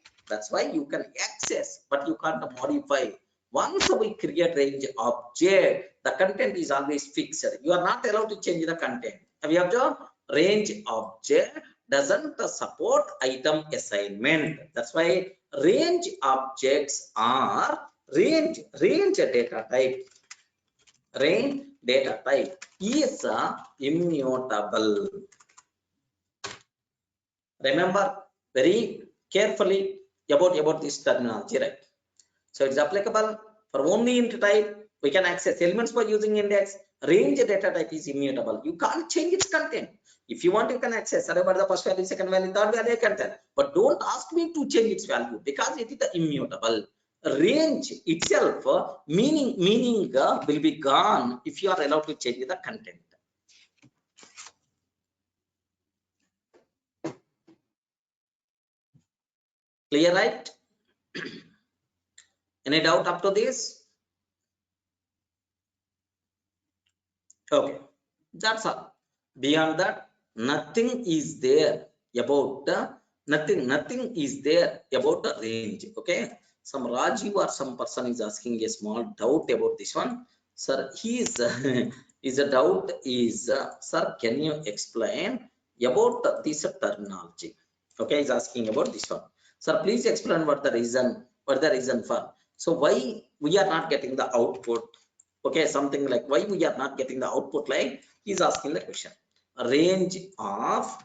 you can access, but you can't modify. Once we create range object, the content is always fixed. You are not allowed to change the content. Have you observed? Range object doesn't support item assignment. That's why range objects are range data type. Range data type is immutable. Remember very carefully about this terminology, right? So it's applicable for only int type. We can access elements by using index. Range data type is immutable. You can't change its content. If you want, you can access whatever the first value, second value, third value, I can tell. But don't ask me to change its value because it is the immutable. Range itself, meaning will be gone if you are allowed to change the content. Clear, right? Any doubt up to this? Okay, that's all. Beyond that, nothing is there about the nothing is there about the range. Okay, some Rajiv or some person is asking a small doubt about this one. Sir, he is is a doubt is sir, can you explain about this terminology? Okay, he's asking about this one. Sir, please explain what the reason for. So why we are not getting the output? Okay, something like why we are not getting the output, like he's asking the question. Range of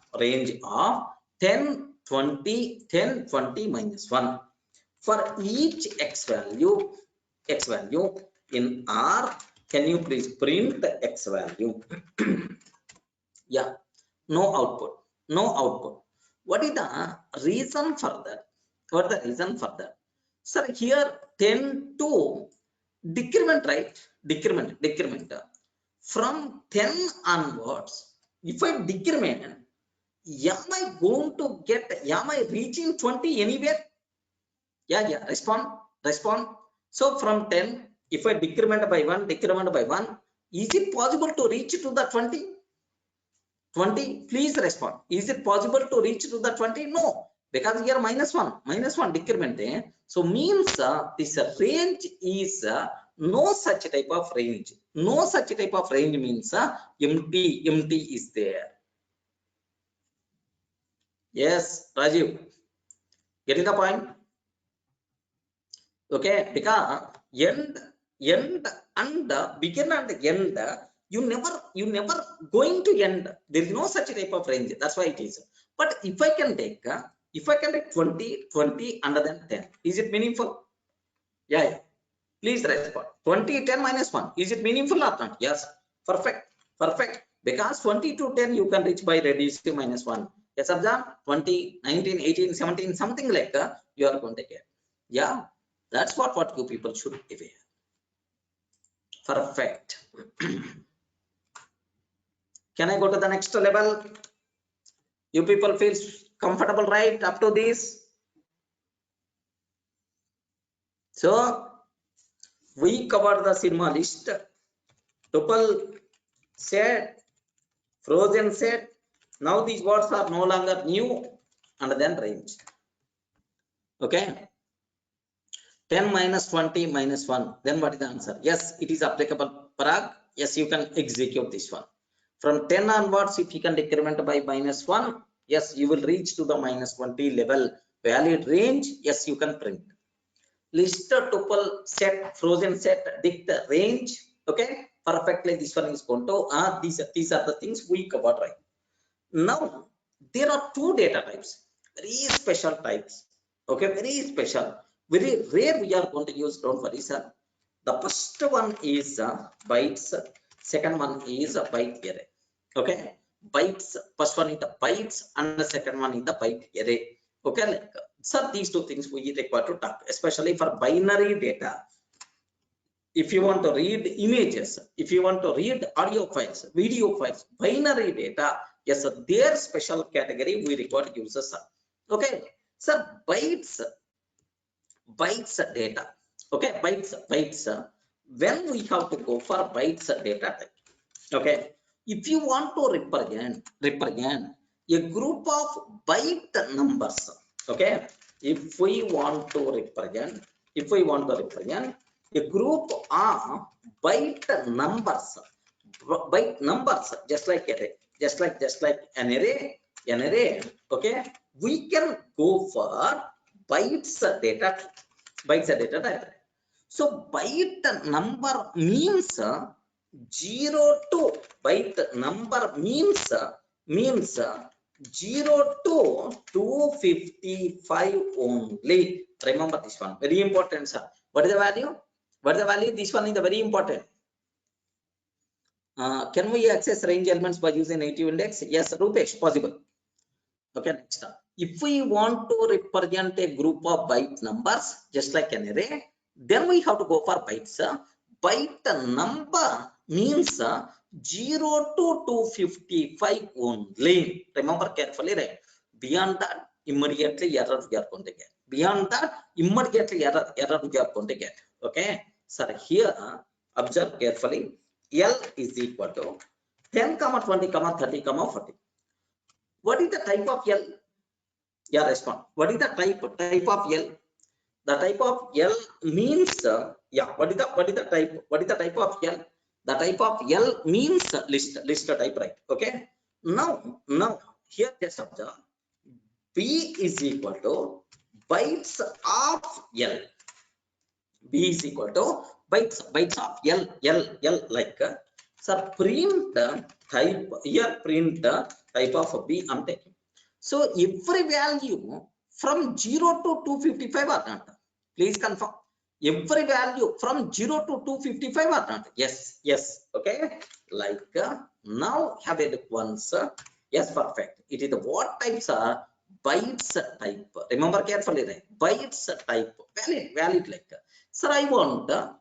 10 20 minus 1 for each x value in R. Can you please print the x value? Yeah, no output. What is the reason for that? Sir, here 10 to decrement, right? Decrement from 10 onwards. If I decrement, am I reaching 20 anywhere? Yeah, respond. So from 10, if I decrement by 1, is it possible to reach to the 20? Please respond. Is it possible to reach to the 20? No, because here minus 1 decrement. So means this range is no such type of range. No such type of range means empty is there. Yes, Rajiv, getting the point? Okay, because end and begin and end, you never going to end. There is no such type of range. That's why it is. But if I can take 20 and then 10, is it meaningful? Yeah. Please respond. 20 10 minus 1, is it meaningful or not? Yes. Perfect. Because 20 to 10 you can reach by reducing minus 1. Yes, Abjan, 20 19 18 17 something like that you are going to get. Yeah, that's what you people should be aware. Perfect. Can I go to the next level? You people feel comfortable, right, up to this? So we covered the sigma list, tuple, set, frozen set. Now these words are no longer new, and then range. Okay, 10 minus 20 minus 1, then what is the answer? Yes, it is applicable. Parag, yes, you can execute this one. From 10 onwards, if you can decrement by minus 1, yes, you will reach to the minus 20 level. Valid range, yes, you can print. List, tuple, set, frozen set, dict, range. Okay, perfectly. This one is going to these are the things we covered, right? Now there are two data types, very special types. Okay, very special, very rare. We are going to use. Don't worry, sir. The first one is bytes. Second one is byte array. Okay, bytes. First one is the bytes, and the second one is the byte array. Okay, like so these two things we require to talk, especially for binary data. If you want to read images, if you want to read audio files, video files, binary data, yes, their special category we require users. Okay, so bytes data. Okay, bytes. When we have to go for bytes data type. Okay, if you want to represent a group of byte numbers. Okay, if we want to represent a group of byte numbers, just like array, just like an array. Okay, we can go for bytes data type. So byte number means 0 to byte number means 0 to 255 only. Remember this one, very important, sir. What is the value? This one is the very important. Can we access range elements by using native index? Yes, Rupesh, possible. Okay, next. If we want to represent a group of byte numbers, just like an array, then we have to go for bytes. Byte number means 0 to 255 only. Remember carefully, right? Beyond that, immediately error we are going to get. Beyond that, immediately error we are going to get. Okay, so here observe carefully. L is equal to 10, 20, 30, 40. What is the type of L? Yeah, respond. What is the type of L? The type of L means yeah. What is the type? What is the type of L? The type of L means list type, right? Okay. Now here just observe. B is equal to bytes of L. B is equal to bytes of L like sir, print type here, print type of B I'm taking. So every value from 0 to 255 or not? Please confirm. Every value from 0 to 255 or not? Yes. Okay, like now have a look once. Yes, perfect. It is the what types are bytes type. Remember carefully, right? Bytes type, valid like. Sir, I want to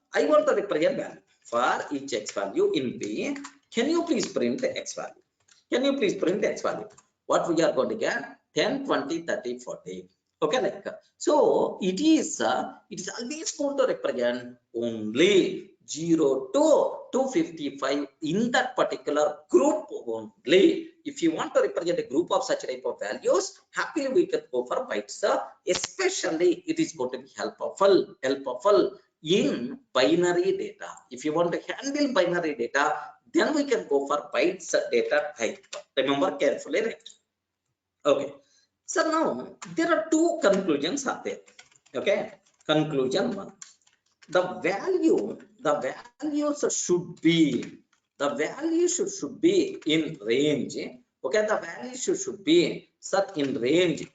represent value for each x value in B. Can you please print the x value? Can you please print the x value? What we are going to get? 10, 20, 30, 40. Okay, like so it is always going to represent only 0 to 255 in that particular group only. If you want to represent a group of such type of values, happily we can go for bytes. Especially it is going to be helpful in binary data. If you want to handle binary data, then we can go for bytes data type. Remember carefully, right? Okay. So now there are two conclusions are there. Okay. Conclusion one. The values should be in range. Okay, the value should be set in range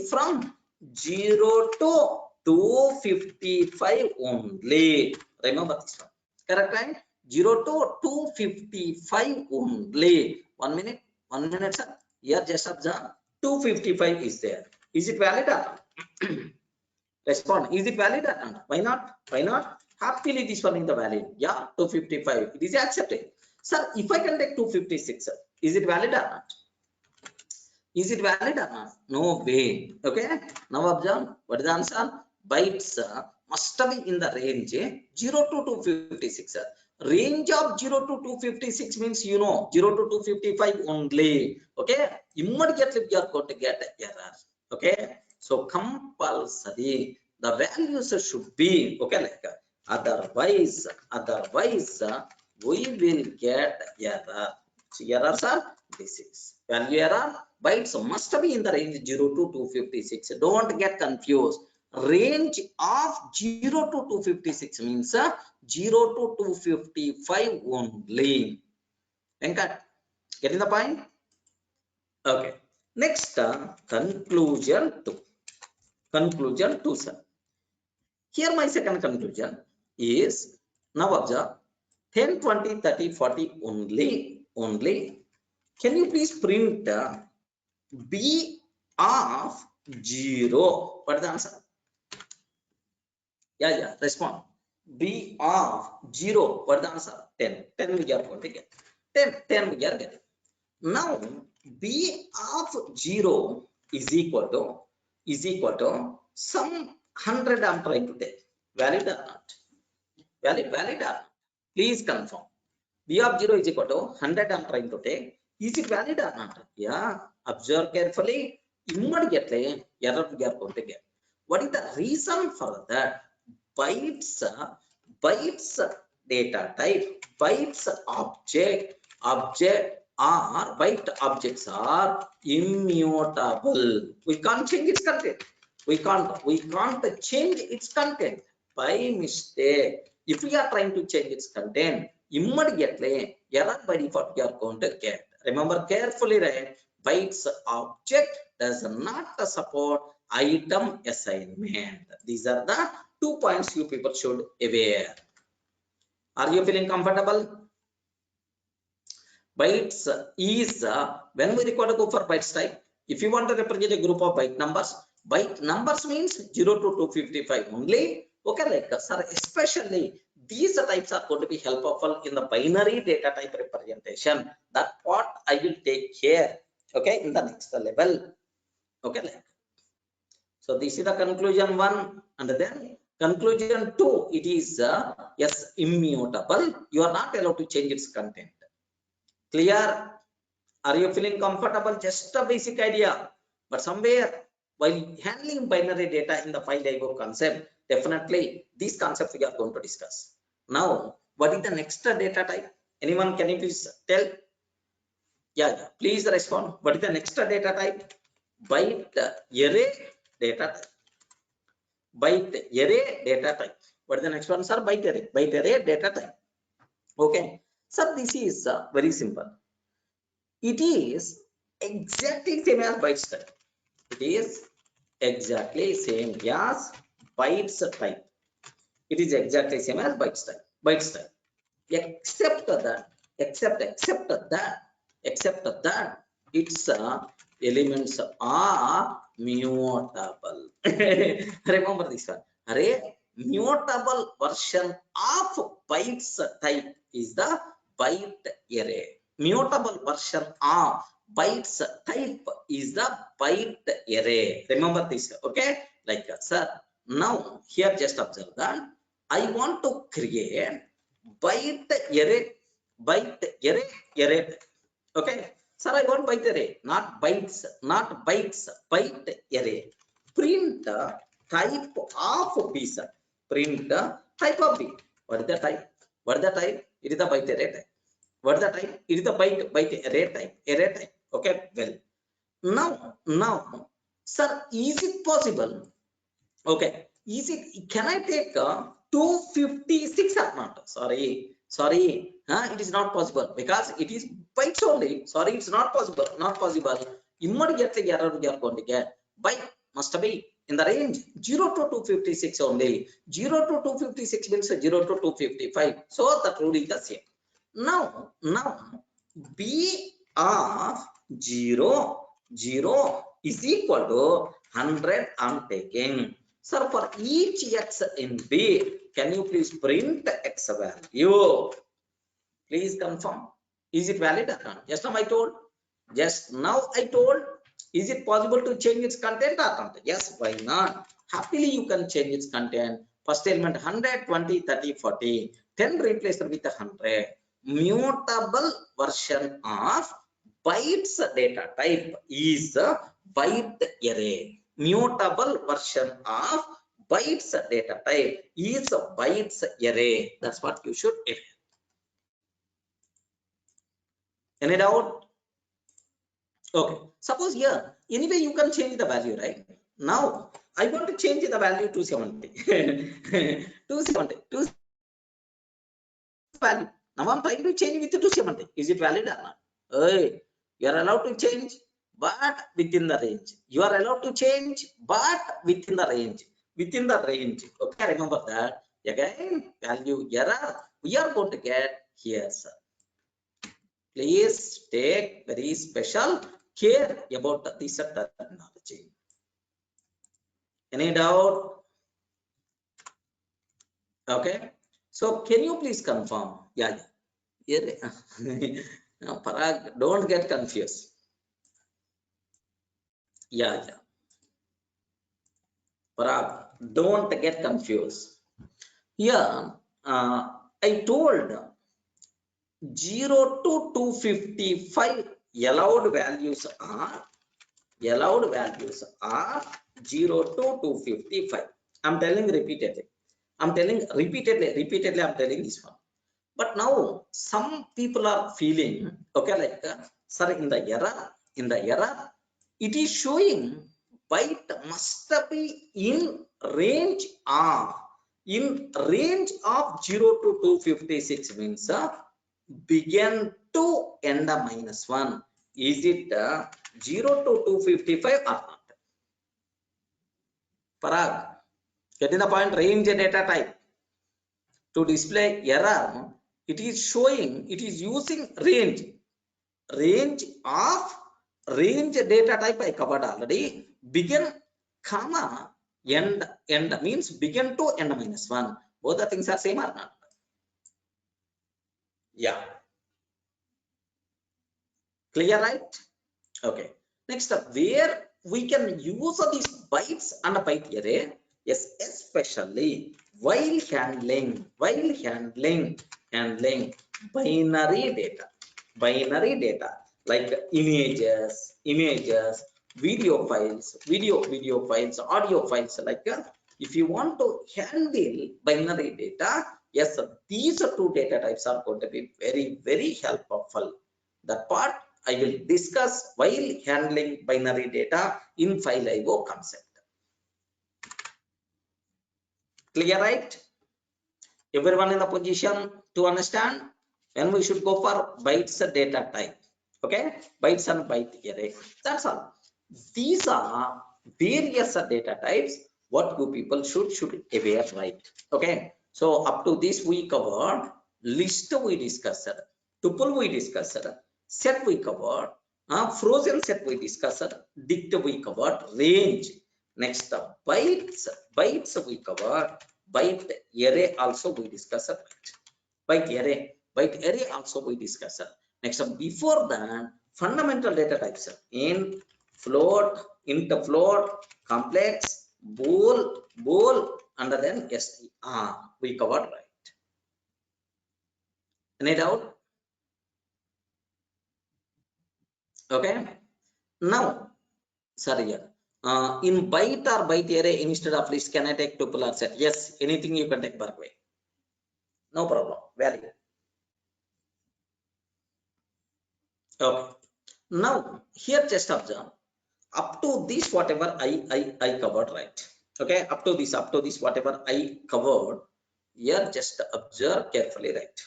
from 0 to 255 only. Remember this one. Correct, right? 0 to 255 only. 1 minute, sir. Here just observe 255 is there. Is it valid or not? Respond. Is it valid or not? Why not? Happily this one is the valid. Yeah, 255. It is accepted. Sir, if I can take 256, sir, is it valid or not? Is it valid or not? No way. Okay. Now observe. What is the answer? Bytes must be in the range 0 to 256. Range of 0 to 256 means 0 to 255 only. Okay. Immediately we are going to get error. Okay. So compulsory the values should be okay, like otherwise we will get error. So errors are this is value error. Bytes must be in the range 0 to 256. Don't get confused. Range of 0 to 256 means 0 to 255 only. Venkat, getting the point? Okay. Next, conclusion 2, sir. Here my second conclusion is, now observe 10, 20, 30, 40 only. Can you please print B of 0? What is the answer? Yeah, respond. B of 0. What is the answer? 10. 10 we are going to get. 10 we are getting. Now B of 0 is equal to some 100 I'm trying to take. Valid or not? Valid or not? Please confirm. B of 0 is equal to 100 I'm trying to take. Is it valid or not? Yeah. Observe carefully. Immediately, error we are going to get. What is the reason for that? Bytes, bytes data type, bytes object are byte objects are immutable. We can't change its content. We can't change its content by mistake. If we are trying to change its content, immediately error by default you are going to get. Remember carefully, right? Bytes object does not support item assignment. These are the 2 points you people should aware. Are you feeling comfortable? Bytes is when we require to go for bytes type. If you want to represent a group of byte numbers means 0 to 255 only. Okay, like sir, especially these types are going to be helpful in the binary data type representation. That part I will take care. Okay, in the next level. Okay, like so this is the conclusion 1, and then conclusion 2. It is yes, immutable. You are not allowed to change its content. Clear? Are you feeling comfortable? Just a basic idea. But somewhere while handling binary data in the file diagram concept, definitely these concepts we are going to discuss. Now, what is the next data type? Anyone can you please tell? Yeah, please respond. What is the next data type? Byte array data type. Byte array data type. What is the next one, sir? Byte array data type. Okay. So this is very simple. It is exactly same as bytes type. It is exactly same as bytes type. It is exactly same as bytes type. Bytes type. Except that its elements are mutable. Remember this one. Array mutable version of bytes type is the byte array. Mutable version of bytes type is the byte array. Remember this, okay? Like sir, now here just observe that I want to create byte array, okay? Sir, I want byte array, not bytes, byte array. Print type of B, sir. Print type of B. What is the type? What is the type? It is the byte array type. What is the type? It is the byte array type. Okay, well. Now, sir, is it possible? Okay, can I take 256 or not? Sorry, it is not possible because it is bytes only. Sorry, it's not possible. Immediately error we are going to get. Byte must be in the range 0 to 256 only. 0 to 256 means 0 to 255. So the rule is the same. Now B of 0 is equal to 100 I'm taking. Sir, for each x in B, can you please print x value? Please confirm. Is it valid or not? Just now I told. Is it possible to change its content or not? Yes, why not? Happily you can change its content. First element 100, 20, 30, 40. 10 replaced with 100. Mutable version of bytes data type is byte array. Mutable version of bytes data type is bytes array. That's what you should do. Any doubt? Okay. Suppose here, anyway, you can change the value, right? Now, I want to change the value to 70. 270. Value. Now I'm trying to change with 270. Is it valid or not? Hey, you are allowed to change, but within the range. You are allowed to change, but within the range. Okay, remember that. Again, value error we are going to get here, sir. Please take very special care about this terminology. Any doubt? Okay. So can you please confirm? Yeah. No, Parag, don't get confused. Yeah. Parag, don't get confused. Here, I told 0 to 255 allowed values are 0 to 255. I'm telling repeatedly. I'm telling repeatedly. I'm telling this one. But now some people are feeling okay, like sir, in the error, it is showing byte must be in range of 0 to 256 means begin to end -1. Is it 0 to 255 or not? Parag, getting the point? Range data type to display error, it is showing, it is using range of range data type I covered already. Begin comma end means begin to end -1. Both the things are same or not? Yeah, clear, right? Okay. Next up, where we can use these bytes and byte array, yes, especially while handling binary data like images, video files, audio files. Like if you want to handle binary data, yes, these two data types are going to be very helpful. That part I will discuss while handling binary data in file IO concept. Clear, right? Everyone in the position to understand when we should go for bytes data type. Okay, bytes and byte array. That's all. These are various data types. What you people should aware, right? Okay. So up to this we covered. List we discussed. Tuple we discussed. Set we covered. Frozen set we discussed. Dict we covered. Range. Next bytes we covered. Byte array also we discussed. Byte array also we discussed. Next before that, fundamental data types in float, float, complex, bool, and then str we covered, right? Any doubt? Okay. Now, sorry, in byte or byte array instead of list, can I take tuple or set? Yes, anything you can take by way. No problem. Value. Okay. Now here just observe. Up to this whatever I covered, right? Okay, up to this whatever I covered, here just observe carefully, right?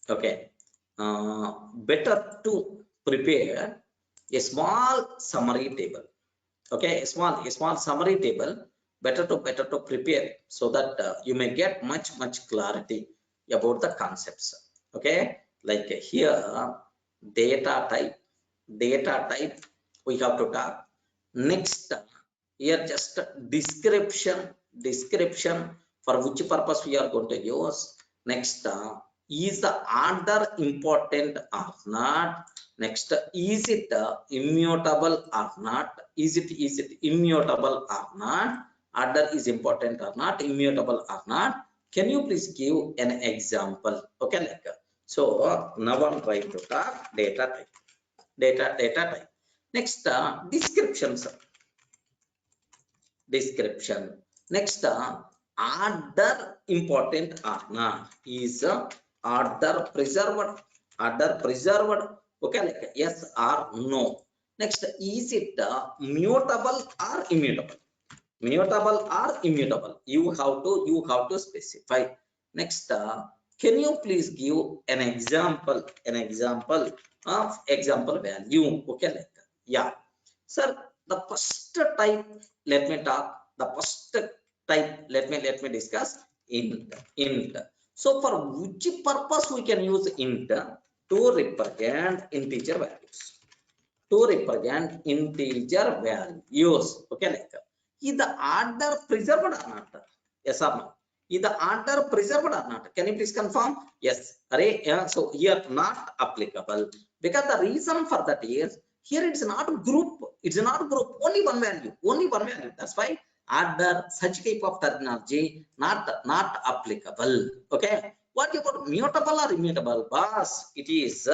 Okay, better to prepare a small summary table. Okay, a small summary table, better to prepare so that you may get much clarity about the concepts. Okay, like here data type we have to talk. Next, here just description for which purpose we are going to use. Next, is the order important or not? Next, is it immutable or not? Is it immutable or not? Order is important or not? Immutable or not? Can you please give an example? Okay, like so now I'm trying to talk data type. Next, description. Next, order important or not? Is order preserved? Okay, like yes or no. Next, is it mutable or immutable? You have to specify. Next, can you please give an example of example value? Okay, like yeah, sir. The first type, let me talk. The first type, let me discuss int. So for which purpose we can use int? To represent integer values. Okay, like is the order preserved or not? Yes or no? Is the order preserved or not? Can you please confirm? Yes. Array, yeah, so here not applicable, because the reason for that is here it's not group. Only one value. That's why Other such type of terminology not applicable. Okay. What about mutable or immutable? Boss, it is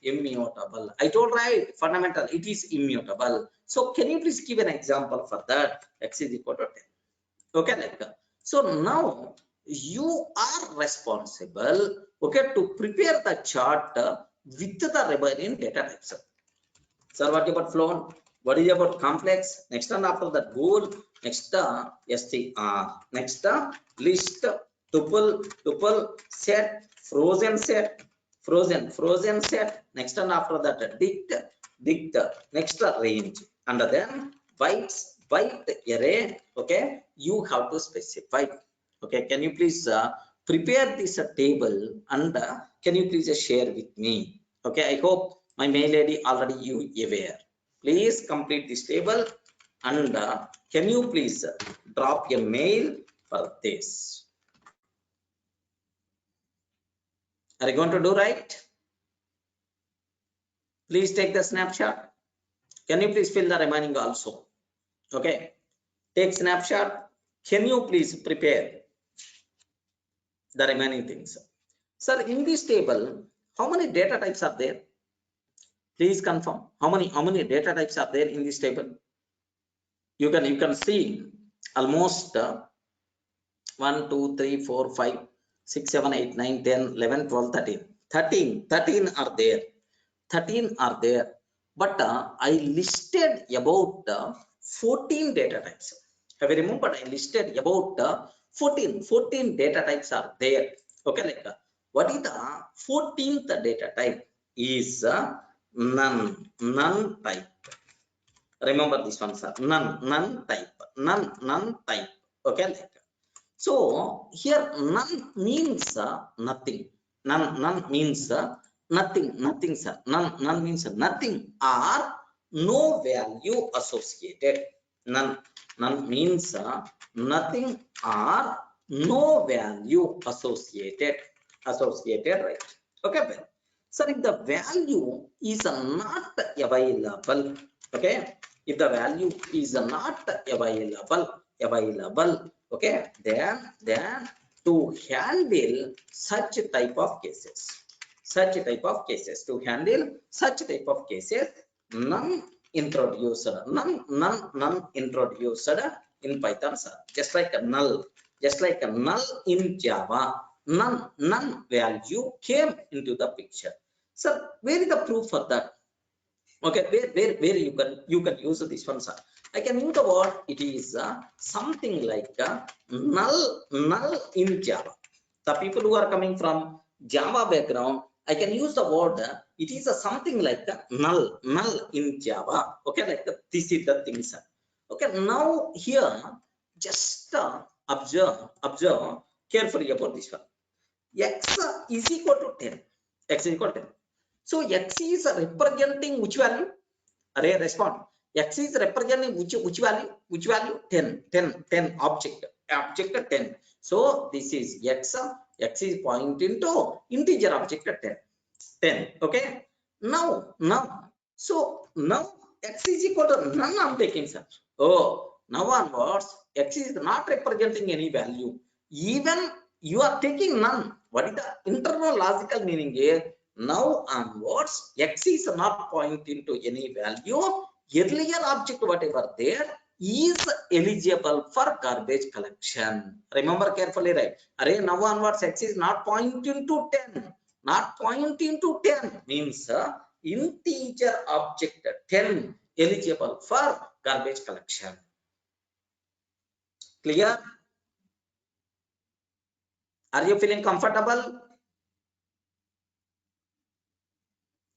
immutable. I told right, fundamental, it is immutable. So can you please give an example for that? X is equal to 10. Okay, like that. So now you are responsible, okay, to prepare the chart with the remaining data types. Sir, what about flow? What is about complex? Next one after that goal. Next STR. Next list, tuple, set, frozen set, frozen set. Next one after that dict. Next range. And then byte array. Okay, you have to specify. Okay, can you please prepare this table and can you please share with me? Okay, I hope my mail ID already you aware. Please complete this table and can you please drop a mail for this? Are you going to do right? Please take the snapshot. Can you please fill the remaining also? Okay, take snapshot. Can you please prepare the remaining things? Sir, in this table, how many data types are there? Please confirm. How many data types are there in this table? You can see almost 1, 2, 3, 4, 5, 6, 7, 8, 9, 10, 11, 12, 13. 13 are there. 13 are there. But I listed about 14 data types. Have you remembered? I listed about 14 data types are there. Okay, like what is the 14th data type? Is none type. Remember this one, sir. None type. Okay, like so here none means nothing. None means nothing, sir. None means nothing or no value associated. None means nothing or no value associated. Right? Okay, well. So if the value is not available, okay, if the value is not available, okay, then to handle such type of cases, to handle such type of cases, none introduced in Python, sir. Just like a null in Java, none value came into the picture. So where is the proof for that? Okay, where you can use this one, sir. I can use the word, it is something like null in Java. The people who are coming from Java background, I can use the word it is something like null in Java. Okay, like this is the thing, sir. Okay, now here just observe carefully about this one. X is equal to 10. X is equal to 10. So X is representing which value? Array, respond. X is representing which value? Which value? 10 object 10. So this is X. X is pointing to integer object 10. Okay. Now so now X is equal to none. I'm taking, sir. Oh, now onwards X is not representing any value. Even you are taking none. What is the internal logical meaning here? Now onwards X is not pointing to any value. Earlier object whatever there is eligible for garbage collection. Remember carefully, right? Array, now onwards X is not pointing to 10. Not pointing to 10 means integer object 10 eligible for garbage collection. Clear? Are you feeling comfortable?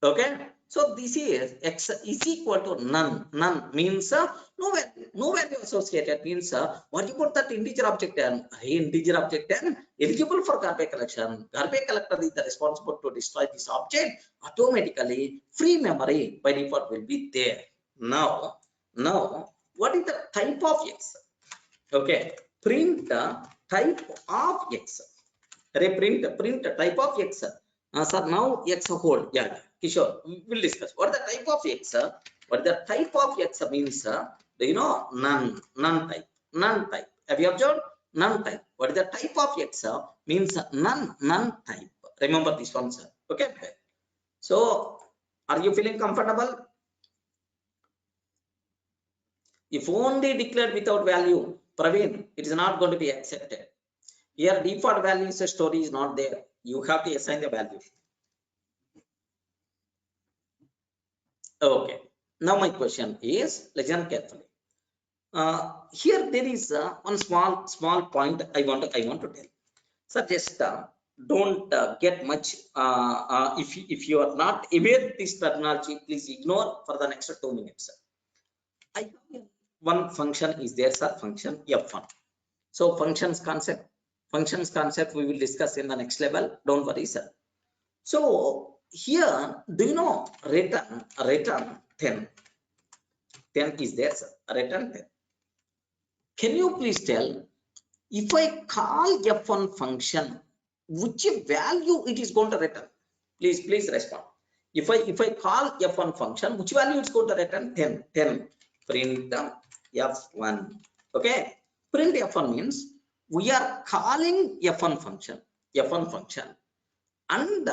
Okay, so this is X is equal to none. None means no value associated, means what you put that integer object and integer object and eligible for garbage collection. Garbage collector is the responsible to destroy this object. Automatically free memory by default will be there. Now what is the type of X? Okay, print type of X. Print type of X. Sir, now X hold. Yeah, Kishore, we will discuss. What is the type of X? What is the type of X means? Do you know? None type. None type. Have you observed? None type. What is the type of X? Means none type. Remember this one, sir. Okay. So, are you feeling comfortable? If only declared without value, Praveen, it is not going to be accepted. Here, default value is a story is not there. You have to assign the value. Okay. Now my question is, listen carefully. Here there is one small point I want to tell. So just don't get much. If you are not aware of this terminology, please ignore for the next 2 minutes. I have one function is there, sir. Function f1. So functions concept we will discuss in the next level. Don't worry, sir. So here, do you know return 10? 10 is there, sir. Return 10. Can you please tell, if I call f1 function, which value it is going to return? Please respond. If I call f1 function, which value it's going to return? 10. Print f1. Okay. Print f1 means we are calling f1 function, and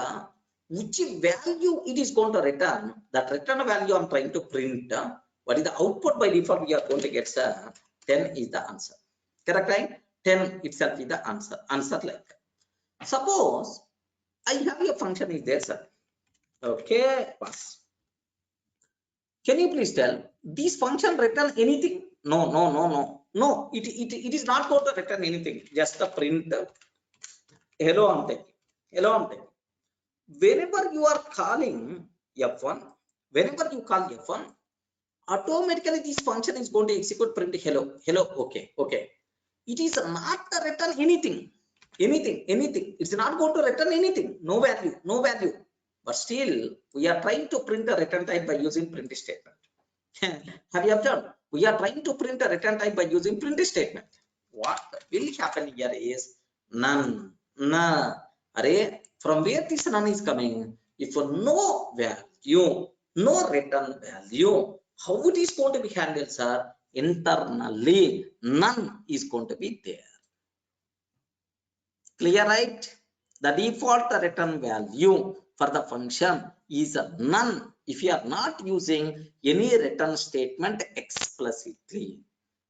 which value it is going to return. That return value I'm trying to print. What is the output by default we are going to get, sir? 10 is the answer. Correct, right? 10 itself is the answer. Answer like that. Suppose I have a function is there, sir. Okay, pass. Can you please tell this function return anything? No. It is not going to return anything. Just the print hello I'm taking. Whenever you are calling f1, whenever you call f1, automatically this function is going to execute print hello. Okay. It is not return anything. It's not going to return anything. No value. But still, we are trying to print a return type by using print statement. Have you observed? We are trying to print a return type by using print statement. What will happen here is none. Array, from where this none is coming? If no value, no return value, how it is going to be handled, sir? Internally, none is going to be there. Clear, right? The default return value for the function is none if you are not using any return statement explicitly.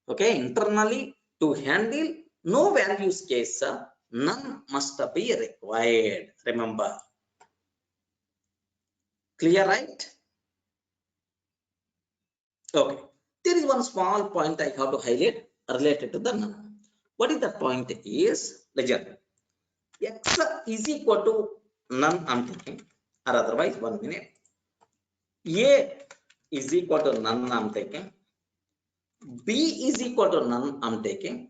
Okay, internally to handle no values case, none must be required. Remember. Clear, right? Okay. There is one small point I have to highlight related to the none. What is that point is, legend. X is equal to none I'm taking, or otherwise 1 minute. A is equal to none I'm taking. B is equal to none I'm taking.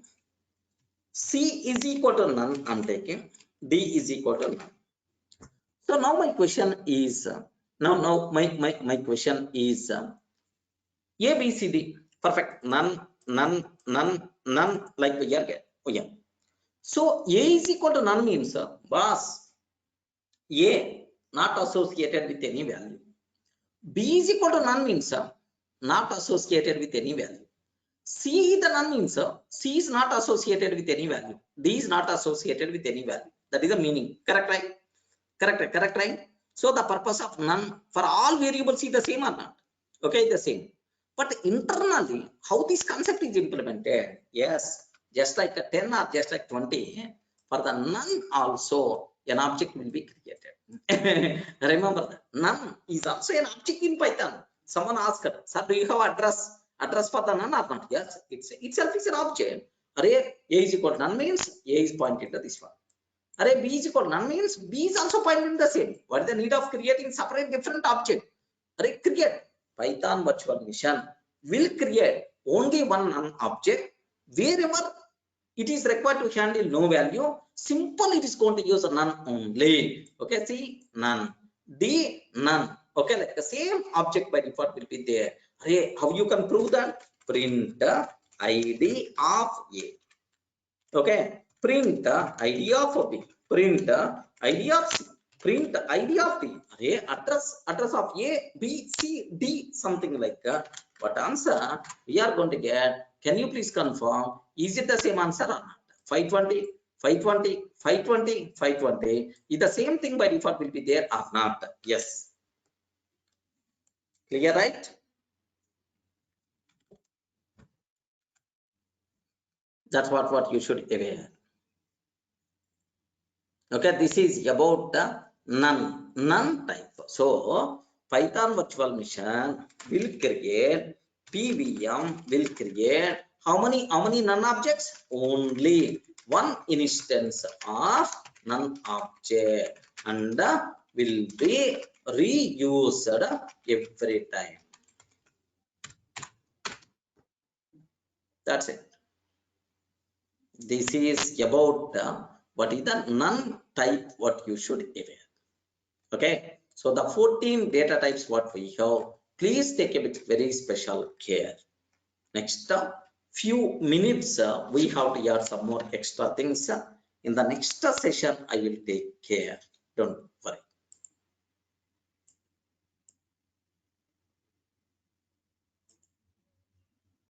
C is equal to none I'm taking. D is equal to none. So now my question is, my question is A, B, C, D. Perfect. None, like we are getting. Oh yeah. So A is equal to none means, boss, A not associated with any value. B is equal to none means not associated with any value. C the none means C is not associated with any value. D is not associated with any value. That is the meaning. Correct, right? Correct, right? So the purpose of none for all variables is the same or not? Okay, the same. But internally, how this concept is implemented? Yes, just like a 10 or just like 20, for the none also an object will be created. Remember that none is also an object in Python. Someone asked, sir, do you have address for the none or not? Yes, itself is an object. Array A is equal to none means A is pointed to this one. Array B is equal to none means B is also pointing the same. What is the need of creating separate different object? Array create. Python virtual machine will create only one none object wherever it is required to handle no value. Simple, it is going to use a none only. Okay, see none. D none. Okay, like the same object by default will be there. Array, how you can prove that? Print ID of A. Okay, print ID of B. Print ID of C. Print ID of D. Array address of A, B, C, D, something like that. What answer we are going to get? Can you please confirm? Is it the same answer or not? 520, 520, 520, 520. Is the same thing by default will be there or not? Yes. Clear, right? That's what you should aware. Okay, this is about the none type. So Python virtual machine will create PVM will create how many none objects? Only one instance of none object, and will be reused every time. That's it. This is about what is the none type, what you should aware. Okay, so the 14 data types what we have, please take a bit very special care. Next few minutes we have to add some more extra things. In the next session I will take care, don't worry.